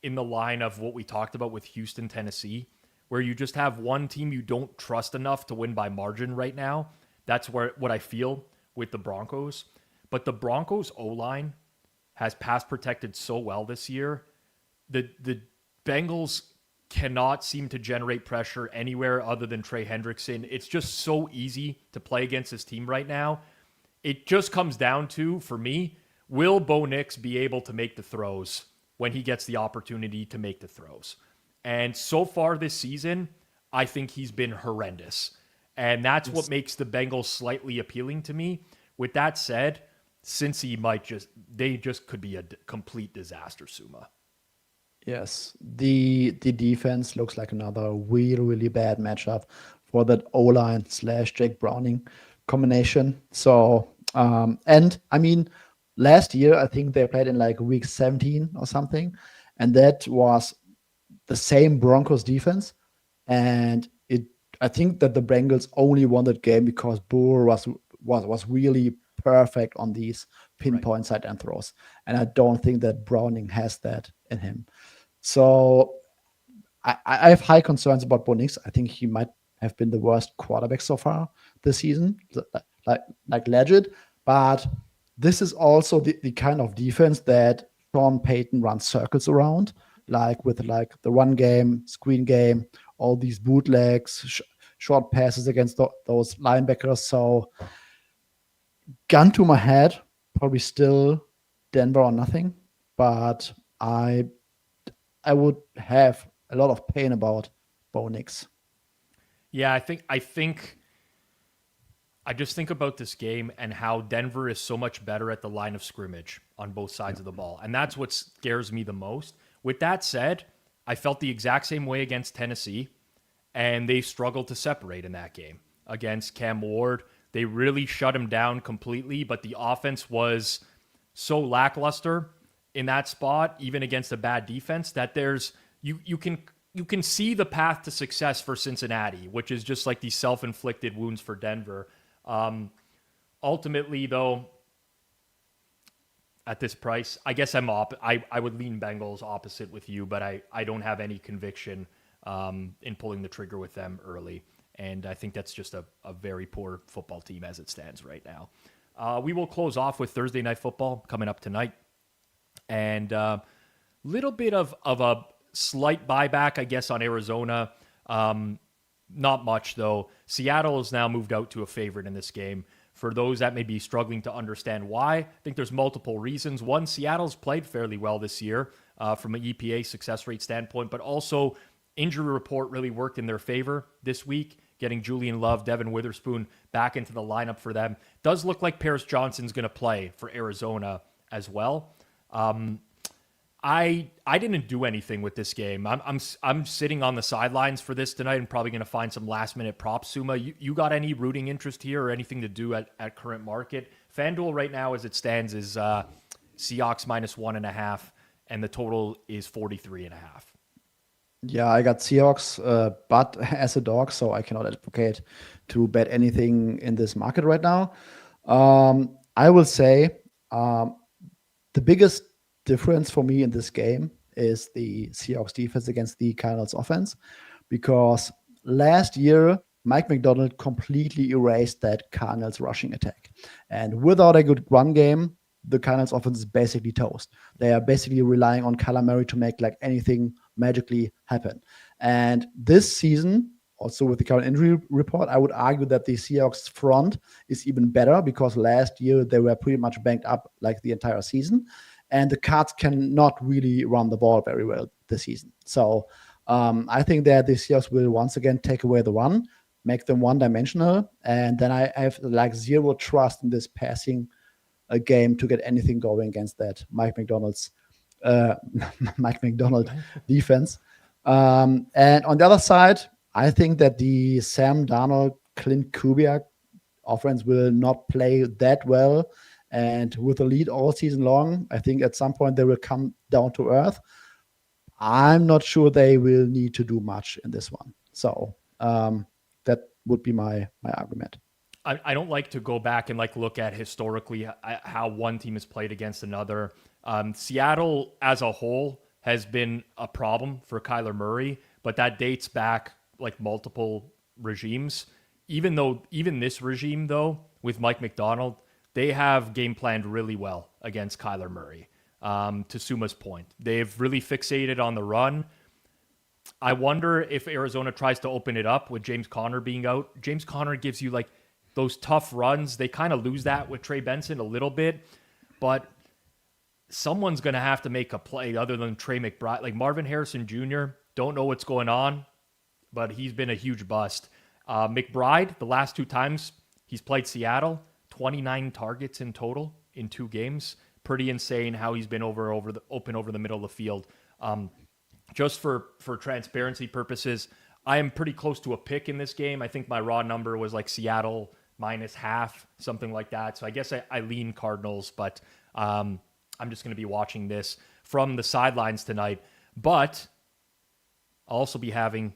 in the line of what we talked about with Houston, Tennessee, where you just have one team you don't trust enough to win by margin right now. That's what I feel with the Broncos. But the Broncos O-line has pass protected so well this year. The Bengals cannot seem to generate pressure anywhere other than Trey Hendrickson. It's just so easy to play against this team right now. It just comes down to, for me, will Bo Nix be able to make the throws when he gets the opportunity to make the throws? And so far this season, I think he's been horrendous. And that's what makes the Bengals slightly appealing to me. With that said, since they just could be a complete disaster, Suma. Yes, the defense looks like another really, really bad matchup for that O-line slash Jake Browning combination. So, and I mean, last year, I think they played in like week 17 or something, and that was the same Broncos defense. And I think that the Bengals only won that game because Burr was really perfect on these pinpoint side end throws. And I don't think that Browning has that in him. So I have high concerns about Bo Nix. I think he might have been the worst quarterback so far this season, like legit. But this is also the kind of defense that Sean Payton runs circles around, like with like the run game, screen game, all these bootlegs, short passes against those linebackers. So gun to my head, probably still Denver or nothing. But I would have a lot of pain about Bo Nix. Yeah, I just think about this game and how Denver is so much better at the line of scrimmage on both sides of the ball. And that's what scares me the most. With that said, I felt the exact same way against Tennessee, and they struggled to separate in that game against Cam Ward. They really shut him down completely, but the offense was so lackluster in that spot, even against a bad defense, that you can see the path to success for Cincinnati, which is just like these self-inflicted wounds for Denver. Ultimately, though, at this price, I guess I would lean Bengals opposite with you, but I don't have any conviction in pulling the trigger with them early. And I think that's just a very poor football team as it stands right now. We will close off with Thursday Night Football coming up tonight. And little bit of a slight buyback, I guess, on Arizona. Not much, though. Seattle has now moved out to a favorite in this game. For those that may be struggling to understand why, I think there's multiple reasons. One, Seattle's played fairly well this year from an EPA success rate standpoint, but also injury report really worked in their favor this week, getting Julian Love, Devin Witherspoon back into the lineup for them. Does look like Paris Johnson's going to play for Arizona as well. I didn't do anything with this game. I'm sitting on the sidelines for this tonight and probably going to find some last minute props. Suma, you got any rooting interest here or anything to do at current market? FanDuel right now as it stands is Seahawks -1.5, and the total is 43.5. Yeah, I got Seahawks, but as a dog, so I cannot advocate to bet anything in this market right now. I will say the biggest difference for me in this game is the Seahawks defense against the Cardinals offense, because last year Mike McDonald completely erased that Cardinals rushing attack. And without a good run game, the Cardinals offense is basically toast. They are basically relying on Kyler Murray to make like anything magically happen. And this season, also with the current injury report, I would argue that the Seahawks front is even better, because last year they were pretty much banked up like the entire season. And the Cards cannot really run the ball very well this season. So I think that the Seahawks will once again take away the run, make them one-dimensional. And then I have like zero trust in this passing game to get anything going against that Mike Macdonald defense. And on the other side, I think that the Sam Darnold, Clint Kubiak offense will not play that well. And with the lead all season long, I think at some point they will come down to earth. I'm not sure they will need to do much in this one. So that would be my argument. I don't like to go back and like look at historically how one team has played against another. Seattle as a whole has been a problem for Kyler Murray, but that dates back like multiple regimes. Even this regime, though, with Mike McDonald, they have game planned really well against Kyler Murray. To Suma's point, they've really fixated on the run. I wonder if Arizona tries to open it up with James Conner being out. James Conner gives you like those tough runs. They kind of lose that with Trey Benson a little bit, but someone's going to have to make a play other than Trey McBride. Like Marvin Harrison Jr. Don't know what's going on, but he's been a huge bust. McBride, the last 2 times he's played Seattle, 29 targets in total in 2 games. Pretty insane how he's been open over the middle of the field. Just for transparency purposes, I am pretty close to a pick in this game. I think my raw number was like Seattle -0.5, something like that. So I guess I lean Cardinals, but I'm just going to be watching this from the sidelines tonight. But I'll also be having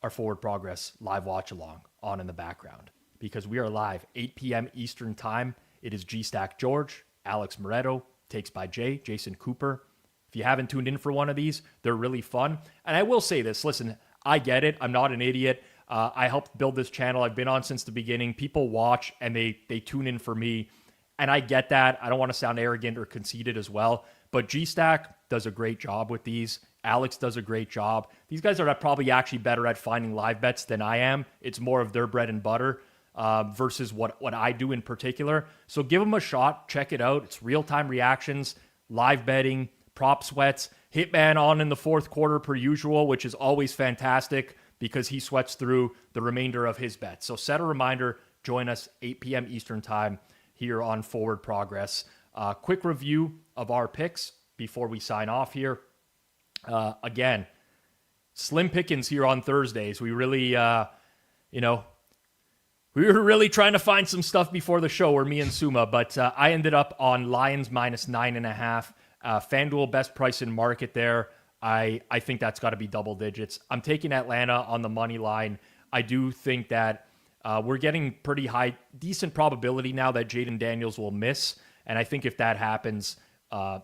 our Forward Progress live watch along on in the background because we are live 8 p.m. Eastern time. It is G-Stack George, Alex Moretto, Takes by Jay, Jason Cooper. If you haven't tuned in for one of these, they're really fun. And I will say this, listen, I get it. I'm not an idiot. I helped build this channel. I've been on since the beginning. People watch and they tune in for me. And I get that. I don't want to sound arrogant or conceited as well. But G-Stack does a great job with these. Alex does a great job. These guys are probably actually better at finding live bets than I am. It's more of their bread and butter versus what I do in particular. So give them a shot. Check it out. It's real-time reactions, live betting, prop sweats. Hitman on in the fourth quarter per usual, which is always fantastic because he sweats through the remainder of his bets. So set a reminder. Join us 8 p.m. Eastern time here on Forward Progress. Quick review of our picks before we sign off here. Again, slim pickings here on Thursdays. We really, we were really trying to find some stuff before the show, or me and Suma, but I ended up on Lions -9.5. FanDuel best price in market there. I think that's got to be double digits. I'm taking Atlanta on the money line. I do think that we're getting pretty high, decent probability now that Jaden Daniels will miss. And I think if that happens,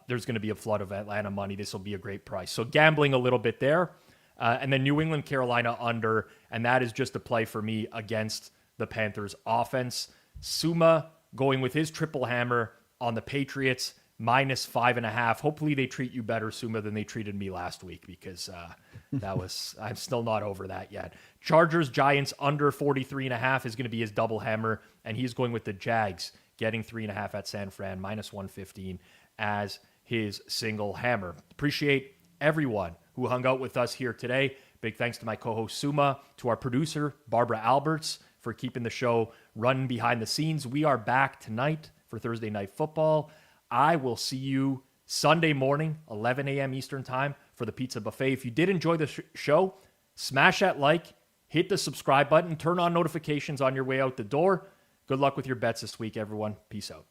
there's going to be a flood of Atlanta money. This will be a great price. So gambling a little bit there. And then New England, Carolina under. And that is just a play for me against the Panthers offense. Suma going with his triple hammer on the Patriots -5.5. Hopefully they treat you better, Suma, than they treated me last week because I'm still not over that yet. Chargers, Giants under 43.5 is going to be his double hammer, and he's going with the Jags, getting 3.5 at San Fran, -115 as his single hammer. Appreciate everyone who hung out with us here today. Big thanks to my co-host Suma, to our producer, Barbara Alberts, for keeping the show running behind the scenes. We are back tonight for Thursday Night Football. I will see you Sunday morning, 11 a.m. Eastern time for the pizza buffet. If you did enjoy the show, smash that like, hit the subscribe button, turn on notifications on your way out the door. Good luck with your bets this week, everyone. Peace out.